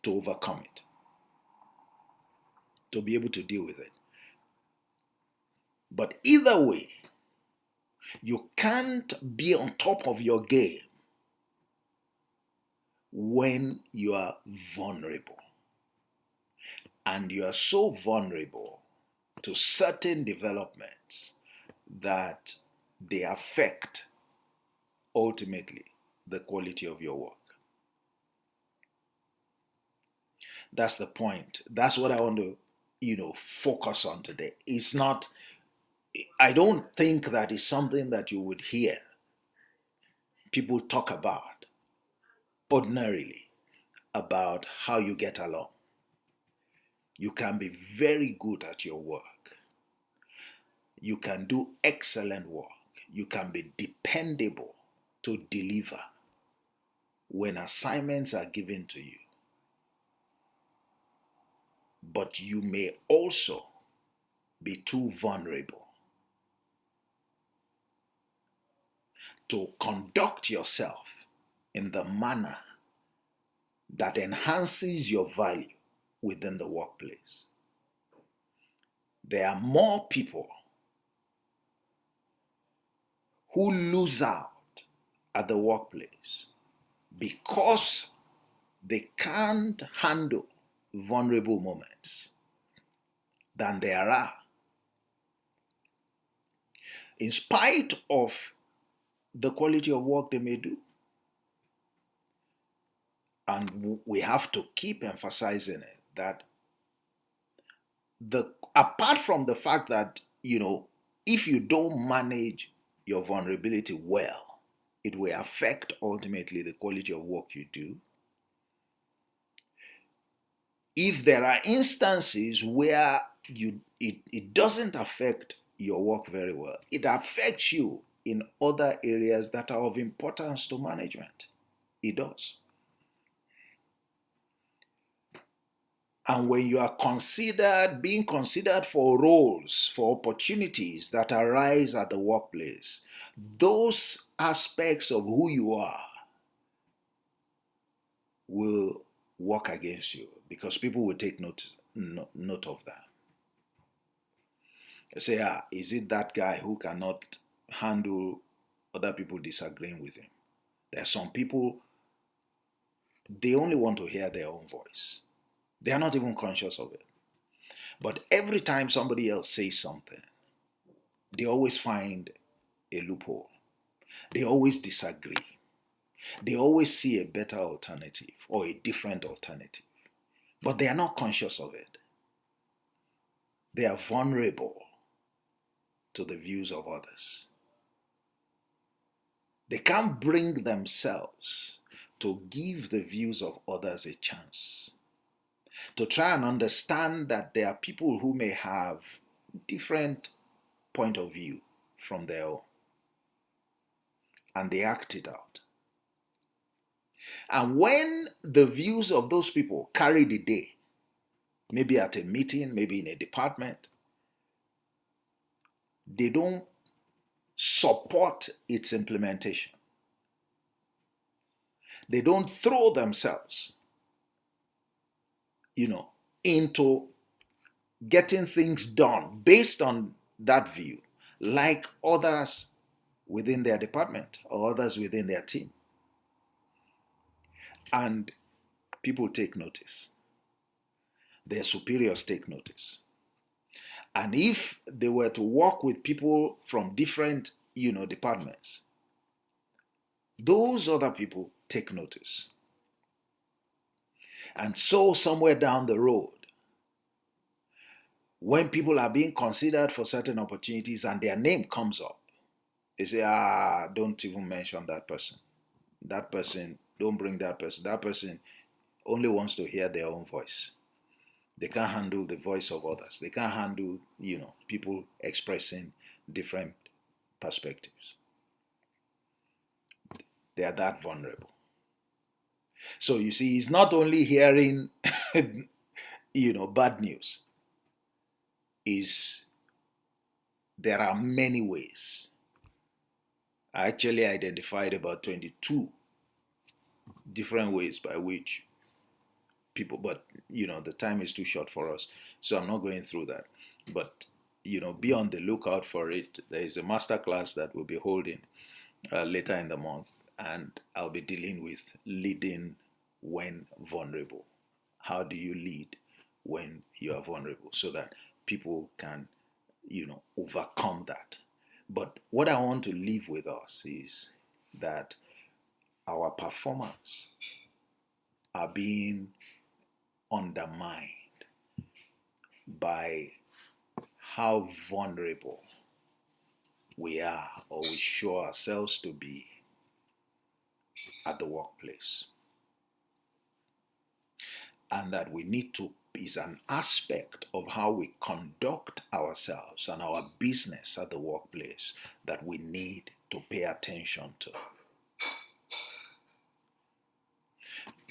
to overcome it, to be able to deal with it. But either way, you can't be on top of your game when you are vulnerable. And you are so vulnerable to certain developments that they affect ultimately the quality of your work. That's the point. That's what I want to, focus on today. It's not, I don't think that is something that you would hear people talk about ordinarily, about how you get along. You can be very good at your work. You can do excellent work. You can be dependable to deliver when assignments are given to you. But you may also be too vulnerable to conduct yourself in the manner that enhances your value within the workplace. There are more people who lose out at the workplace because they can't handle vulnerable moments than there are. In spite of the quality of work they may do. And we have to keep emphasizing it, that apart from the fact that, if you don't manage your vulnerability well, it will affect ultimately the quality of work you do. If there are instances where it doesn't affect your work very well, it affects you in other areas that are of importance to management. It does. And when you are being considered for roles, for opportunities that arise at the workplace, those aspects of who you are will work against you, because people will take note of that. They say, is it that guy who cannot handle other people disagreeing with him? There are some people, they only want to hear their own voice. They are not even conscious of it. But every time somebody else says something, they always find a loophole. They always disagree. They always see a better alternative or a different alternative. But they are not conscious of it. They are vulnerable to the views of others. They can't bring themselves to give the views of others a chance, to try and understand that there are people who may have different point of view from their own, and they act it out. And when the views of those people carry the day, maybe at a meeting, maybe in a department, they don't support its implementation. They don't throw themselves, into getting things done based on that view, like others within their department or others within their team. And people take notice. Their superiors take notice. And if they were to work with people from different, departments, those other people take notice. And so somewhere down the road, when people are being considered for certain opportunities and their name comes up, they say, don't even mention that person. That person, don't bring that person. That person only wants to hear their own voice. They can't handle the voice of others. They can't handle, people expressing different perspectives. They are that vulnerable. So you see, he's not only hearing, bad news. There are many ways. I actually identified about 22 different ways by which people, but the time is too short for us, so I'm not going through that. But be on the lookout for it. There is a master class that we'll be holding later in the month, and I'll be dealing with leading when vulnerable. How do you lead when you are vulnerable, so that people can overcome that? But what I want to leave with us is that our performance are being undermined by how vulnerable we are, or we show ourselves to be, at the workplace. And that we need to, is an aspect of how we conduct ourselves and our business at the workplace that we need to pay attention to.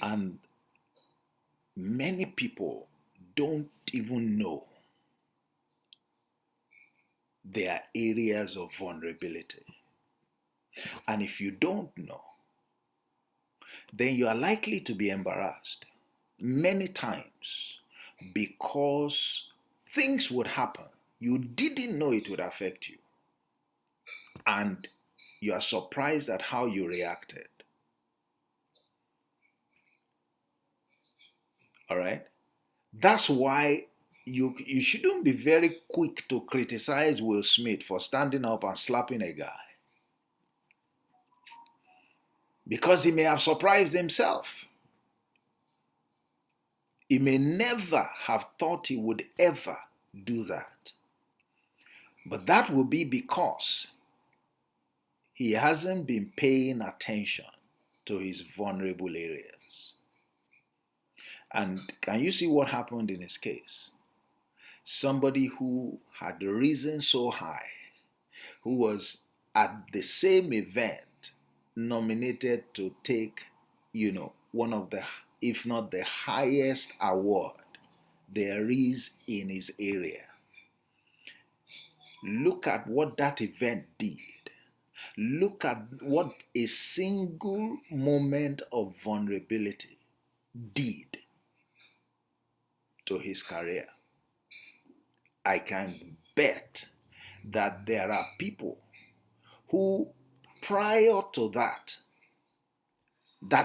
And many people don't even know their areas of vulnerability. And if you don't know, then you are likely to be embarrassed many times, because things would happen you didn't know it would affect you, and you are surprised at how you reacted. All right? That's why you shouldn't be very quick to criticize Will Smith for standing up and slapping a guy, because he may have surprised himself. He may never have thought he would ever do that. But that will be because he hasn't been paying attention to his vulnerable areas. And can you see what happened in his case? Somebody who had risen so high, who was at the same event nominated to take, one of the, if not the highest award there is in his area. Look at what that event did. Look at what a single moment of vulnerability did to his career. I can bet that there are people who, prior to that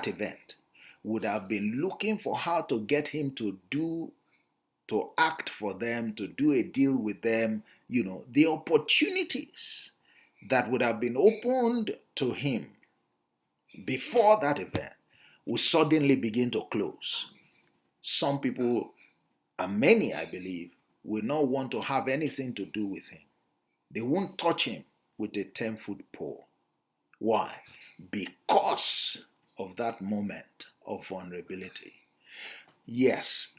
event, would have been looking for how to get him to act for them, to do a deal with them. The opportunities that would have been opened to him before that event will suddenly begin to close. Some people, and many I believe, will not want to have anything to do with him. They won't touch him with a 10-foot pole. Why? Because of that moment of vulnerability. Yes,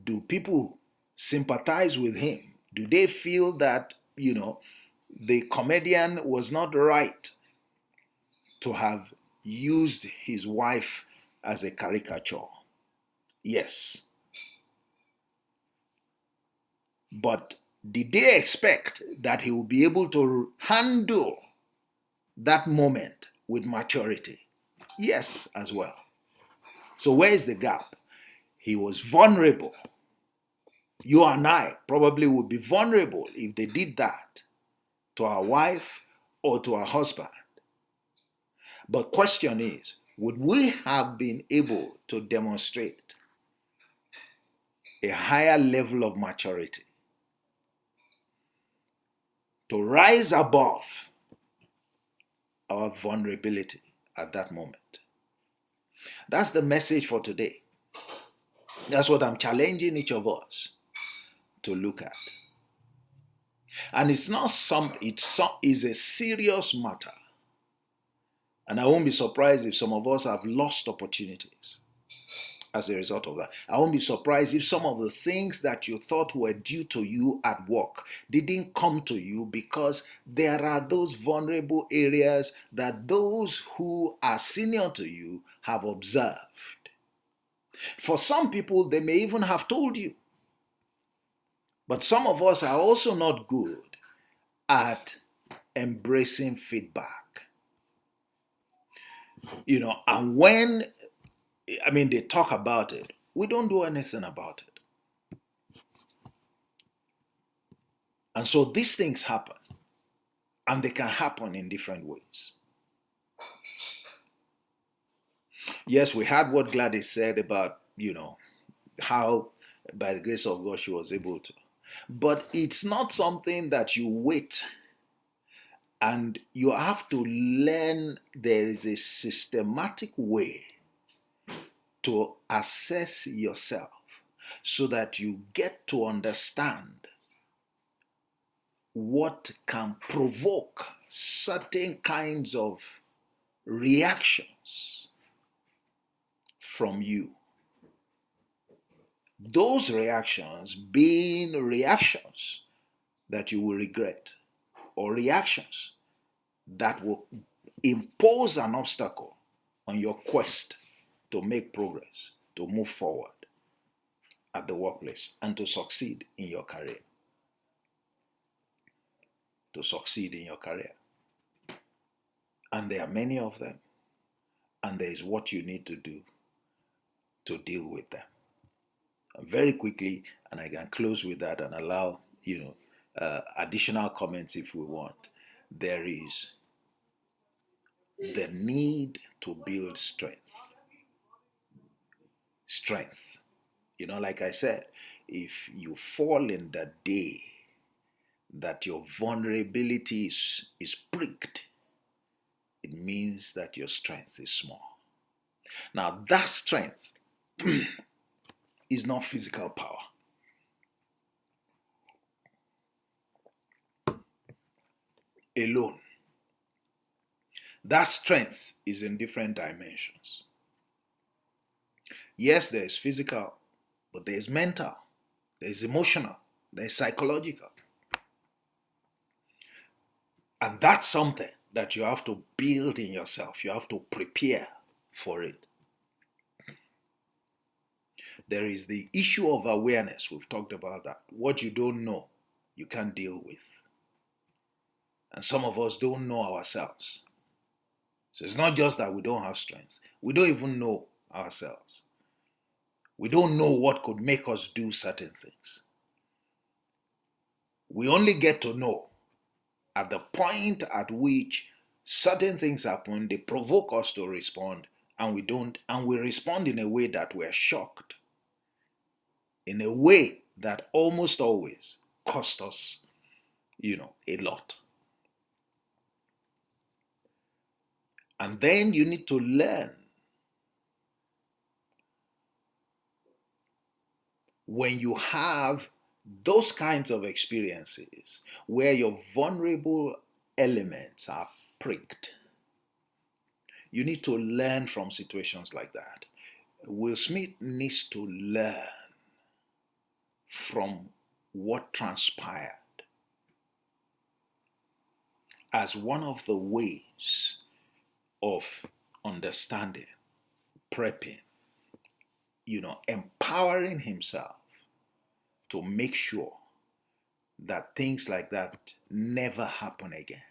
do people sympathize with him? Do they feel that, the comedian was not right to have used his wife as a caricature? Yes. But did they expect that he would be able to handle that moment with maturity? Yes, as well. So where is the gap? He was vulnerable. You and I probably would be vulnerable if they did that to our wife or to our husband. But question is, would we have been able to demonstrate a higher level of maturity to rise above our vulnerability at that moment? That's the message for today. That's what I'm challenging each of us to look at. And it's not it's a serious matter. And I won't be surprised if some of us have lost opportunities as a result of that. I won't be surprised if some of the things that you thought were due to you at work didn't come to you because there are those vulnerable areas that those who are senior to you have observed. For some people, they may even have told you. But some of us are also not good at embracing feedback. And when, they talk about it, we don't do anything about it. And so these things happen, and they can happen in different ways. Yes, we heard what Gladys said about, how by the grace of God she was able to. But it's not something that you wait and you have to learn. There is a systematic way to assess yourself so that you get to understand what can provoke certain kinds of reactions from you. Those reactions being reactions that you will regret, or reactions that will impose an obstacle on your quest to make progress, to move forward at the workplace, and to succeed in your career. To succeed in your career. And there are many of them. And there is what you need to do to deal with them. And very quickly, and I can close with that and allow, additional comments if we want. There is the need to build strength. Strength. Like I said, if you fall in the day that your vulnerability is pricked, it means that your strength is small. Now, that strength is not physical power. Alone. That strength is in different dimensions. Yes, there is physical, but there is mental, there is emotional, there is psychological. And that's something that you have to build in yourself. You have to prepare for it. There is the issue of awareness. We've talked about that. What you don't know, you can't deal with. And some of us don't know ourselves. So it's not just that we don't have strength. We don't even know ourselves. We don't know what could make us do certain things. We only get to know at the point at which certain things happen, they provoke us to respond, and we respond in a way that we're shocked, in a way that almost always cost us, a lot. And then you need to learn when you have those kinds of experiences where your vulnerable elements are pricked, you need to learn from situations like that. Will Smith needs to learn from what transpired as one of the ways of understanding, prepping, empowering himself to make sure that things like that never happen again.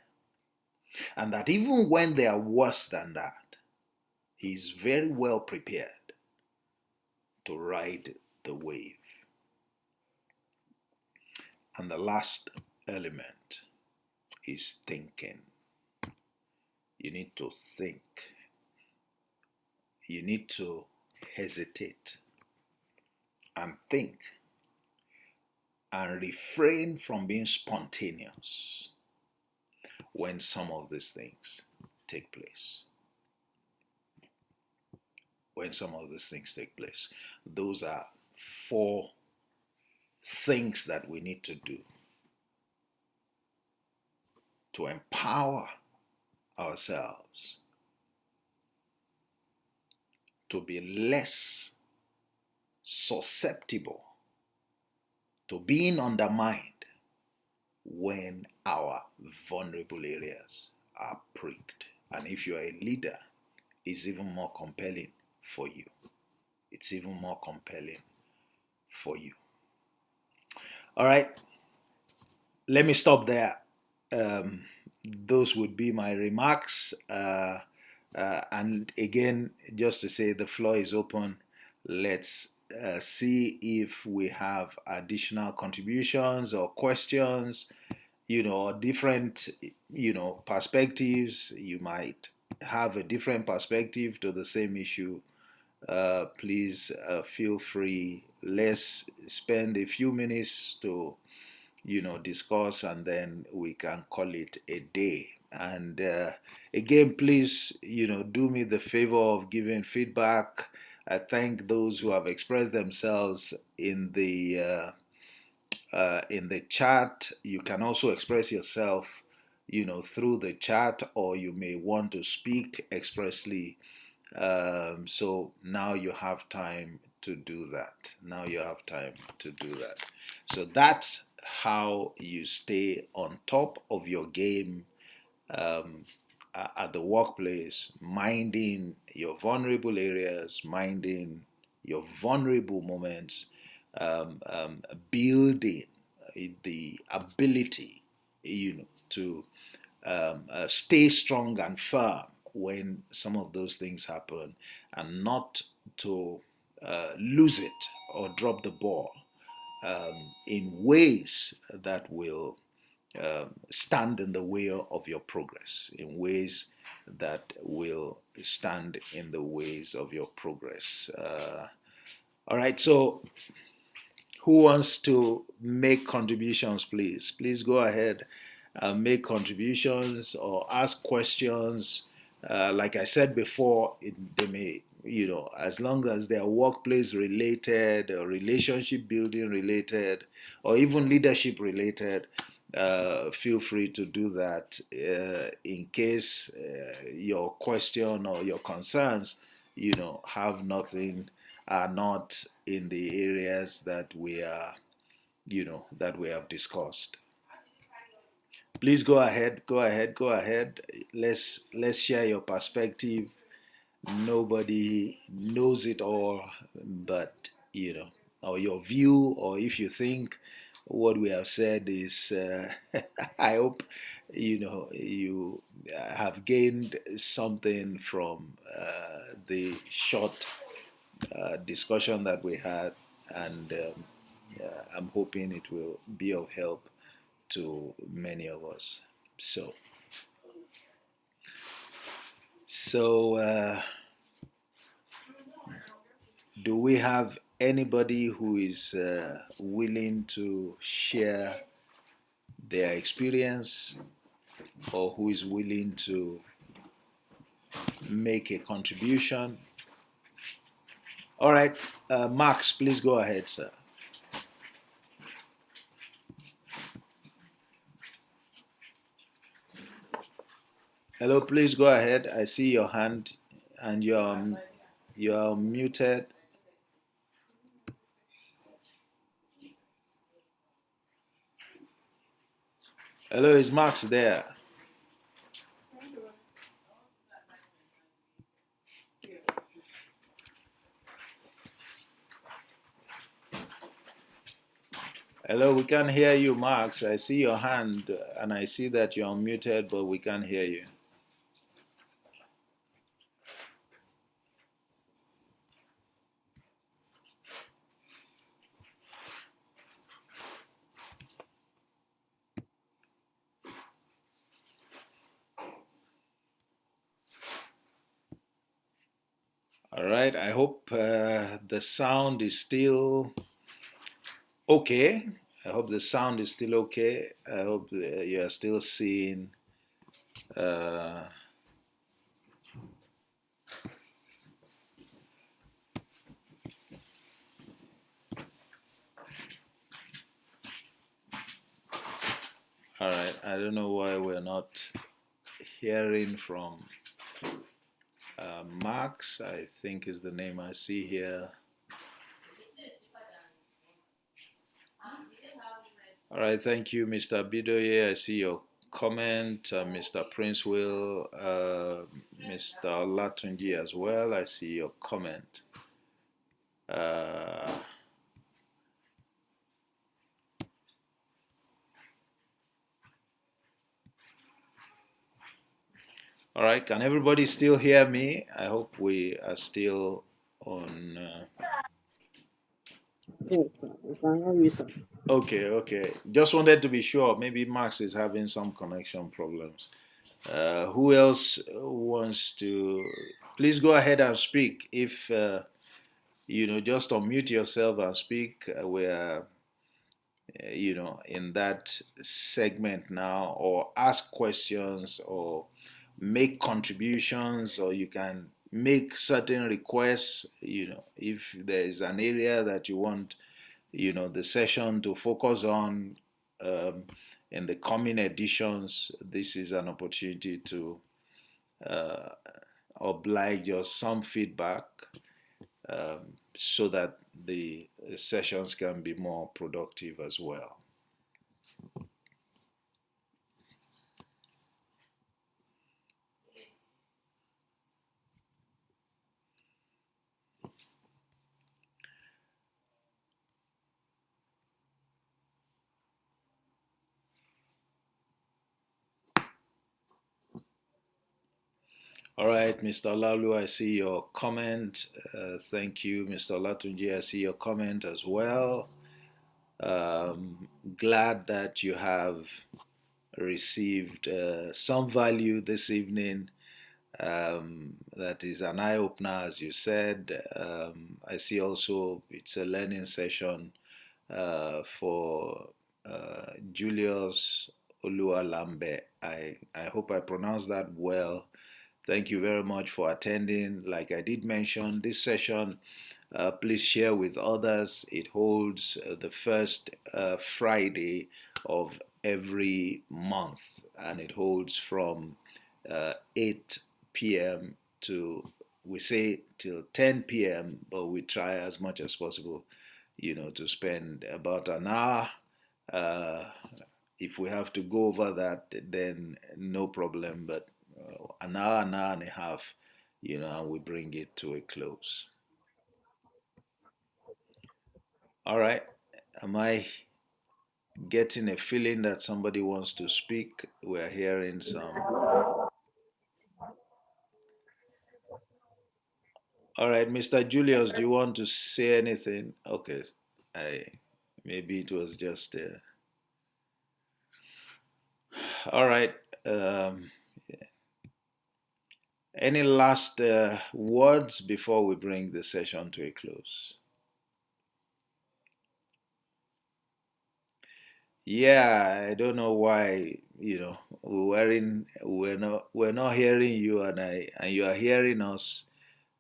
And that even when they are worse than that, he's very well prepared to ride the wave. And the last element is thinking. You need to think. You need to hesitate and think and refrain from being spontaneous when some of these things take place. When some of these things take place. Those are 4 things that we need to do to empower ourselves to be less susceptible to being undermined when our vulnerable areas are pricked. And if you're a leader, it's even more compelling for you. It's even more compelling for you. All right, let me stop there. Those would be my remarks. And again, just to say the floor is open. Let's see if we have additional contributions or questions, different, perspectives. You might have a different perspective to the same issue. Please feel free. Let's spend a few minutes to discuss, and then we can call it a day. And again, please, do me the favor of giving feedback. I thank those who have expressed themselves in the chat. You can also express yourself, through the chat, or you may want to speak expressly. So now you have time to do that. So that's how you stay on top of your game at the workplace, minding your vulnerable areas, minding your vulnerable moments, building the ability, to stay strong and firm when some of those things happen, and not to lose it or drop the ball in ways that will stand in the way of your progress, in ways that will stand in the ways of your progress. All right, so who wants to make contributions, please? Please go ahead and make contributions or ask questions. Like I said before, they may, as long as they're workplace related or relationship building related or even leadership related, feel free to do that. In case your question or your concerns, have nothing, are not in the areas that we are, that we have discussed. Please go ahead. Let's share your perspective. Nobody knows it all, but or your view, or if you think what we have said is, I hope you have gained something from the short discussion that we had, and I'm hoping it will be of help to many of us. So, do we have anybody who is willing to share their experience, or who is willing to make a contribution? All right, Max, please go ahead, sir. Hello, please go ahead. I see your hand and you're muted. Hello, is Max there? Hello, we can't hear you, Max. I see your hand and I see that you're muted, but we can't hear you. All right, I hope the sound is still okay. I hope the sound is still okay. I hope you are still seeing. Uh, all right, I don't know why we're not hearing from Max, I think is the name I see here. All right, thank you, Mr. Bidoye. I see your comment, Mr. Prince Will, Mr. Olatunji as well. I see your comment. Uh, all right, can everybody still hear me? I hope we are still on. Yes, we can hear you, sir. Okay, okay. Just wanted to be sure. Maybe Max is having some connection problems. Who else wants to? Please go ahead and speak. If just unmute yourself and speak. We're in that segment now, or ask questions, or make contributions, or you can make certain requests. If there is an area that you want, the session to focus on um, in the coming editions, this is an opportunity to uh, oblige us some feedback, so that the sessions can be more productive as well. All right, Mr. Lalu, I see your comment. Thank you, Mr. Latunji. I see your comment as well. Glad that you have received some value this evening. That is an eye opener, as you said. I see also it's a learning session for Julius Oluwalambe. I hope I pronounced that well. Thank you very much for attending. Like I did mention, this session, please share with others. It holds the first Friday of every month, and it holds from 8 p.m. to, we say, till 10 p.m., but we try as much as possible, to spend about an hour. Uh, if we have to go over that, then no problem, but an hour and a half, and we bring it to a close. All right. Am I getting a feeling that somebody wants to speak? We're hearing some. All right, Mr. Julius, do you want to say anything? Okay. I Maybe it was just all right. Um, any last words before we bring the session to a close? Yeah, I don't know why, we're not hearing you, and you are hearing us.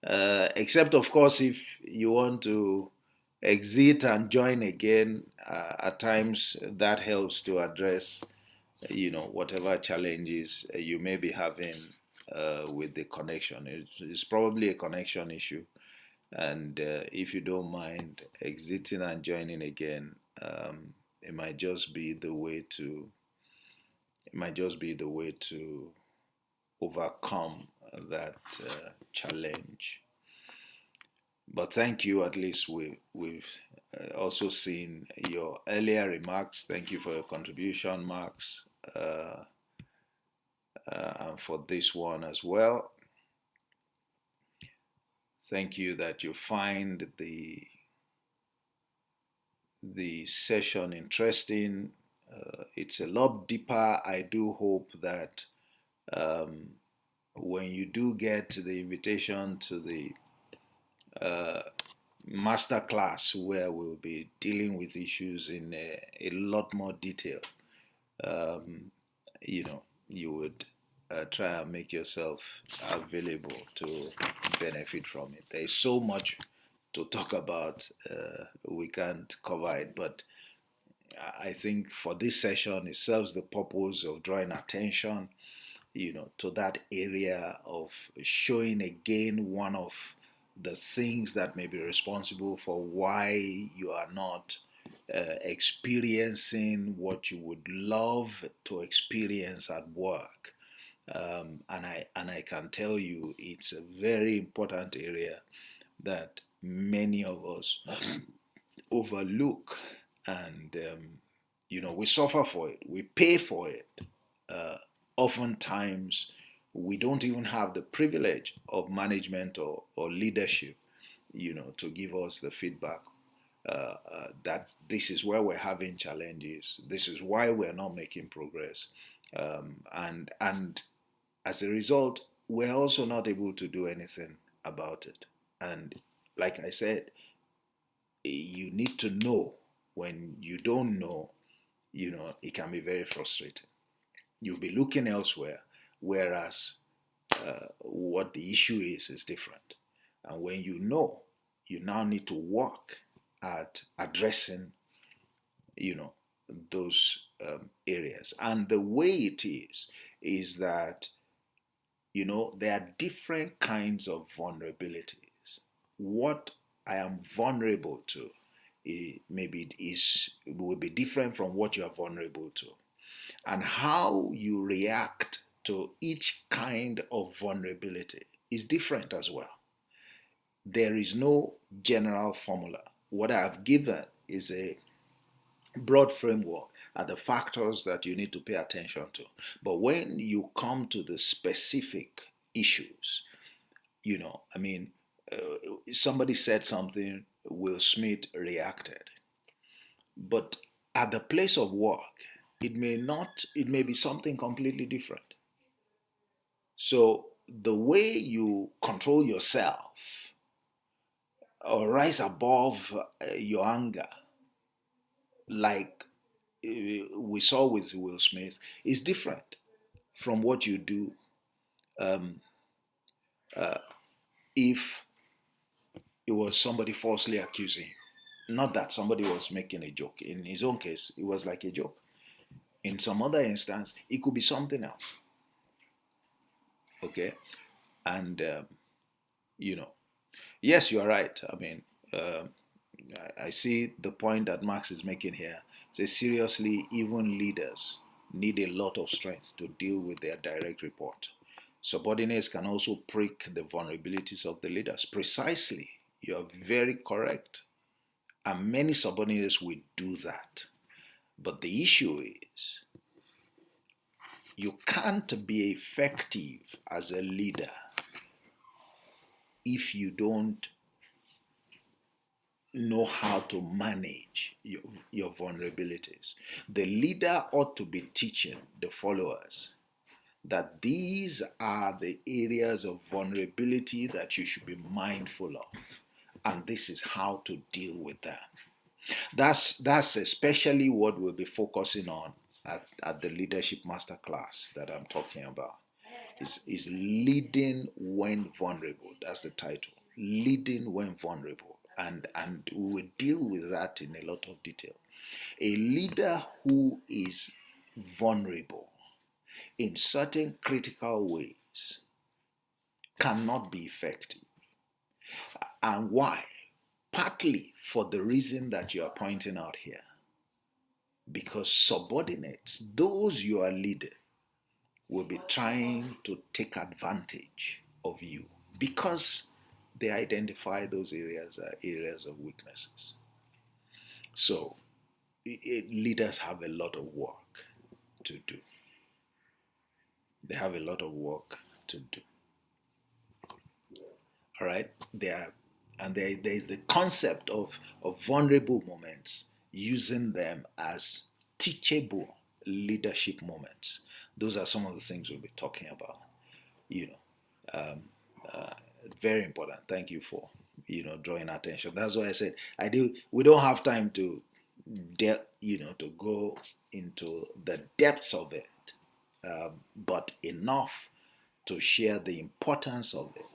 Except of course if you want to exit and join again, at times that helps to address whatever challenges you may be having with the connection. It's probably a connection issue. And if you don't mind exiting and joining again, it might just be the way to overcome that challenge. But thank you. At least we've also seen your earlier remarks. Thank you for your contribution, Max, and for this one as well. Thank you that you find the session interesting. It's a lot deeper. I do hope that um, when you do get the invitation to the master class where we'll be dealing with issues in a lot more detail, um, you would try and make yourself available to benefit from it. There is so much to talk about. We can't cover it, but I think for this session, it serves the purpose of drawing attention, to that area of showing again one of the things that may be responsible for why you are not experiencing what you would love to experience at work. And I can tell you it's a very important area that many of us overlook, and we suffer for it, we pay for it. Oftentimes we don't even have the privilege of management or leadership, to give us the feedback that this is where we're having challenges, this is why we're not making progress, and as a result, we're also not able to do anything about it. And like I said, you need to know. When you don't know, it can be very frustrating. You'll be looking elsewhere, whereas what the issue is different. And when you know, you now need to work at addressing, you know, those areas. And the way it is that, there are different kinds of vulnerabilities. What I am vulnerable to, maybe it will be different from what you are vulnerable to. And how you react to each kind of vulnerability is different as well. There is no general formula. What I have given is a broad framework are the factors that you need to pay attention to. But when you come to the specific issues, somebody said something, Will Smith reacted. But at the place of work, it may be something completely different. So the way you control yourself or rise above your anger, like we saw with Will Smith, is different from what you do um, if it was somebody falsely accusing you. Not that somebody was making a joke. In his own case, it was like a joke. In some other instance, it could be something else. Okay? And, yes, you are right. I mean, I see the point that Max is making here. Say, seriously, even leaders need a lot of strength to deal with their direct report. Subordinates can also prick the vulnerabilities of the leaders. Precisely. You are very correct. And many subordinates will do that. But the issue is, you can't be effective as a leader if you don't know how to manage your vulnerabilities. The leader ought to be teaching the followers that these are the areas of vulnerability that you should be mindful of, and this is how to deal with them. That's especially what we'll be focusing on at the leadership masterclass that I'm talking about. Is leading when vulnerable. That's the title. Leading when vulnerable. And we will deal with that in a lot of detail. A leader who is vulnerable in certain critical ways cannot be effective. And why? Partly for the reason that you are pointing out here. Because subordinates, those you are leading, will be trying to take advantage of you because they identify those areas as areas of weaknesses. So leaders have a lot of work to do. They have a lot of work to do. All right? There is the concept of vulnerable moments, using them as teachable leadership moments. Those are some of the things we'll be talking about. You know, very important. Thank you for drawing attention. That's why I said we don't have time to to go into the depths of it, but enough to share the importance of it,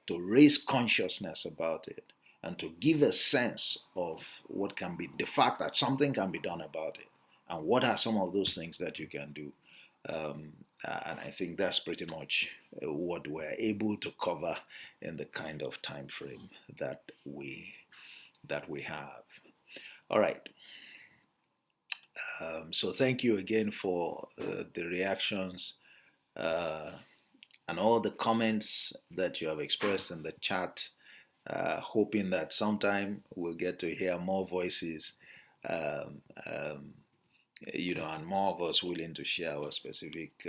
to raise consciousness about it, and to give a sense of what can be, the fact that something can be done about it, and what are some of those things that you can do. And I think that's pretty much what we're able to cover in the kind of time frame that we have. All right. So thank you again for the reactions and all the comments that you have expressed in the chat. Hoping that sometime we'll get to hear more voices, um, um, and more of us willing to share our specific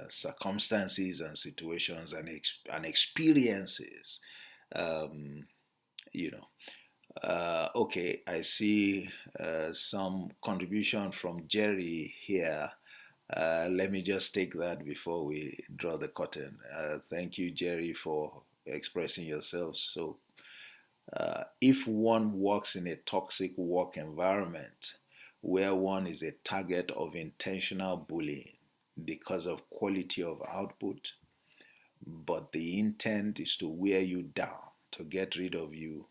circumstances and situations and experiences. Um, you know, okay, I see some contribution from Jerry here. Let me just take that before we draw the curtain. Thank you, Jerry, for expressing yourself. So, if one works in a toxic work environment where one is a target of intentional bullying because of quality of output, but the intent is to wear you down, to get rid of you,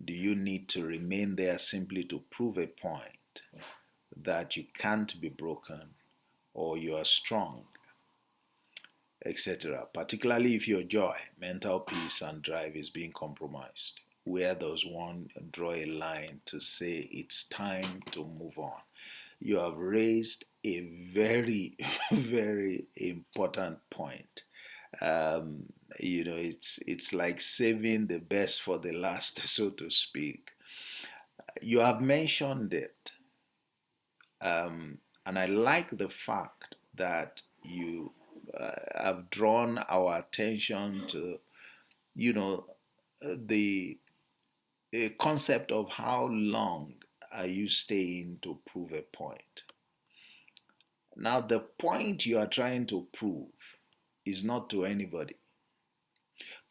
do you need to remain there simply to prove a point that you can't be broken or you are strong, etc.? Particularly if your joy, mental peace, and drive is being compromised. Where does one draw a line to say it's time to move on? You have raised a very, very important point. It's like saving the best for the last, so to speak. You have mentioned it, and I like the fact that you have drawn our attention to, the concept of how long are you staying to prove a point. Now, the point you are trying to prove is not to anybody.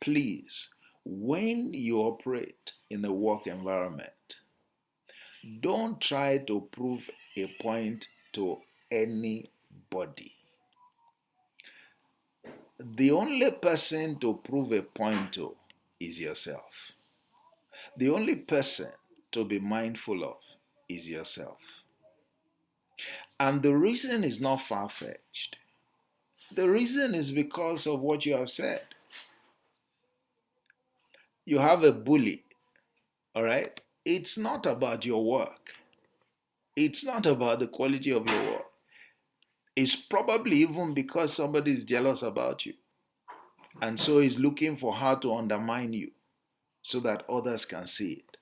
Please, when you operate in a work environment, don't try to prove a point to anybody. The only person to prove a point to is yourself. The only person to be mindful of is yourself. And the reason is not far-fetched. The reason is because of what you have said. You have a bully, all right? It's not about your work. It's not about the quality of your work. It's probably even because somebody is jealous about you and so is looking for how to undermine you so that others can see it.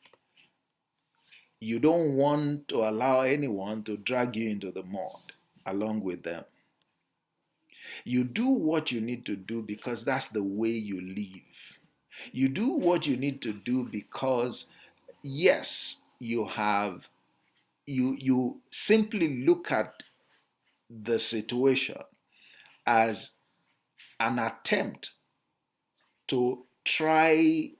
You don't want to allow anyone to drag you into the mud along with them. You do what you need to do because that's the way you live. You do what you need to do because, yes, you simply look at the situation as an attempt to try,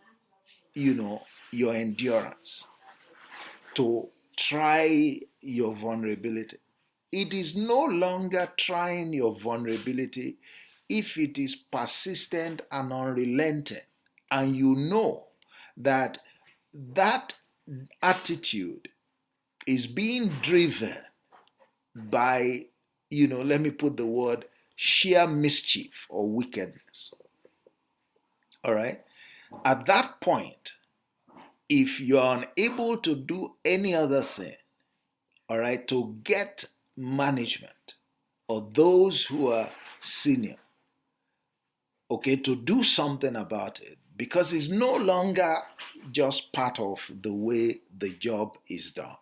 your endurance, to try your vulnerability. It is no longer trying your vulnerability if it is persistent and unrelenting, and you know that that attitude is being driven by, let me put the word, sheer mischief or wickedness. All right. At that point, if you're unable to do any other thing, all right, to get management or those who are senior, okay, to do something about it, because it's no longer just part of the way the job is done.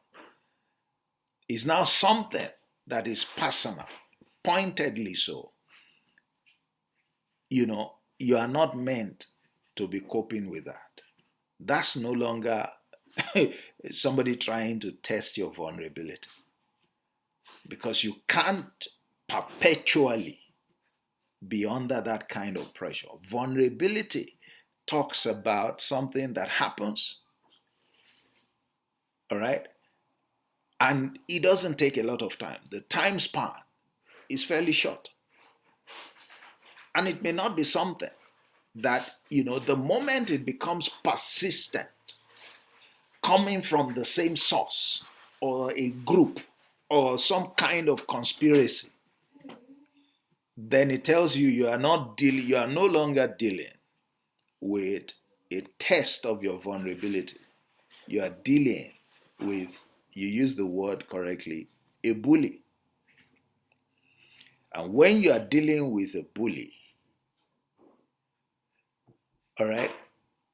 It's now something that is personal, pointedly so. You are not meant to be coping with that. That's no longer somebody trying to test your vulnerability, because you can't perpetually be under that kind of pressure. Vulnerability talks about something that happens, all right, and it doesn't take a lot of time. The time span is fairly short, and it may not be something that, the moment it becomes persistent, coming from the same source or a group or some kind of conspiracy, then it tells you you are no longer dealing with a test of your vulnerability. You are dealing with, you use the word correctly, a bully. And when you are dealing with a bully, all right,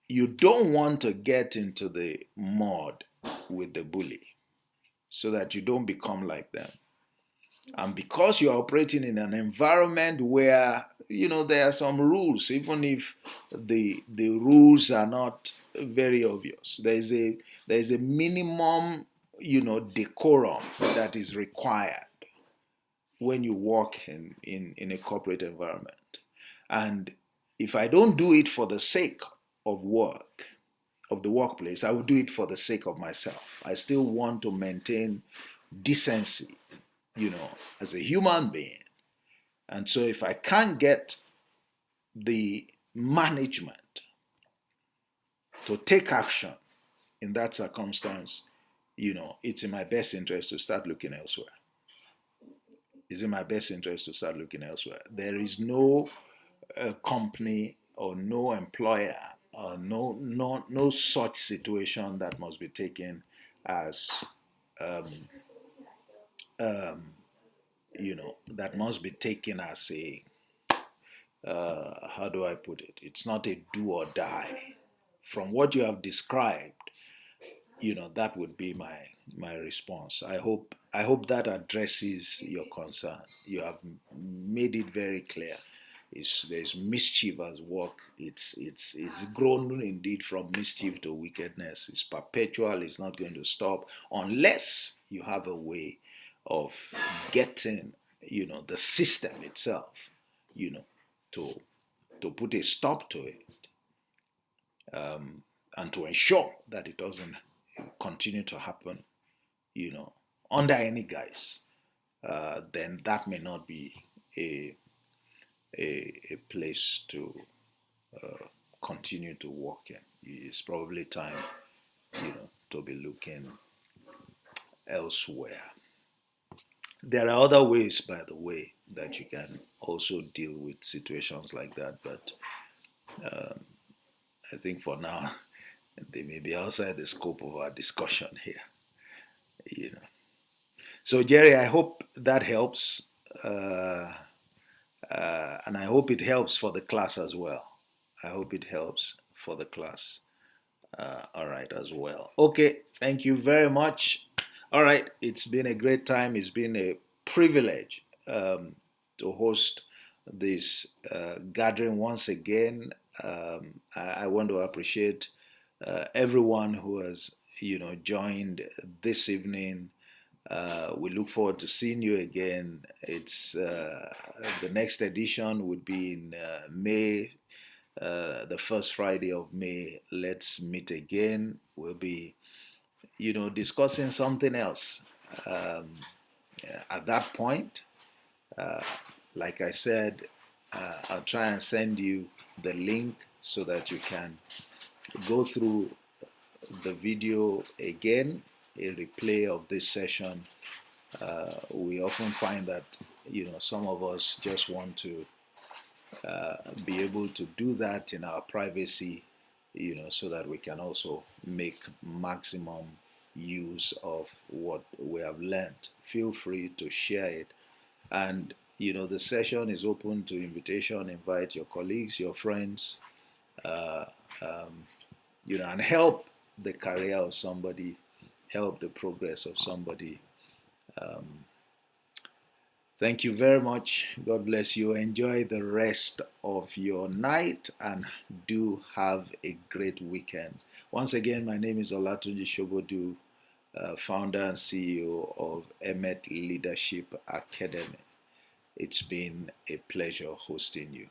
you don't want to get into the mud with the bully so that you don't become like them. And because you're operating in an environment where, there are some rules, even if the rules are not very obvious, there's a minimum, decorum that is required when you work in a corporate environment. And if I don't do it for the sake of work, of the workplace, I will do it for the sake of myself. I still want to maintain decency, as a human being. And so if I can't get the management to take action in that circumstance, it's in my best interest to start looking elsewhere. It's in my best interest to start looking elsewhere. There is no company or no employer or no such situation that must be taken as um, um, that must be taken as a how do I put it? It's not a do or die. From what you have described, that would be my response. I hope that addresses your concern. You have made it very clear. There's mischief at work. It's grown indeed from mischief to wickedness. It's perpetual. It's not going to stop unless you have a way of getting the system itself you know to put a stop to it, and to ensure that it doesn't continue to happen, under any guise. Then that may not be a a place to continue to work in. It's probably time, to be looking elsewhere. There are other ways, by the way, that you can also deal with situations like that, but I think for now they may be outside the scope of our discussion here. You know. So Jerry, I hope that helps, and I hope it helps for the class as well. I hope it helps for the class. All right, as well. Okay, thank you very much. All right, it's been a great time. It's been a privilege to host this gathering once again. I want to appreciate everyone who has, joined this evening. We look forward to seeing you again. It's the next edition would be in May, the first Friday of May. Let's meet again. We'll be, discussing something else. At that point, uh, like I said, I'll try and send you the link so that you can go through the video again, a replay of this session, We often find that some of us just want to be able to do that in our privacy, so that we can also make maximum use of what we have learned. Feel free to share it. And, the session is open to invitation. Invite your colleagues, your friends, uh, um, and help the career of somebody, help the progress of somebody. Um, Thank you very much. God bless you. Enjoy the rest of your night and do have a great weekend. Once again, my name is Olatunji Sobodu, founder and CEO of Emet Leadership Academy. It's been a pleasure hosting you.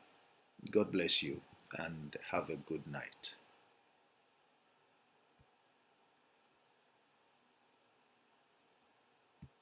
God bless you and have a good night.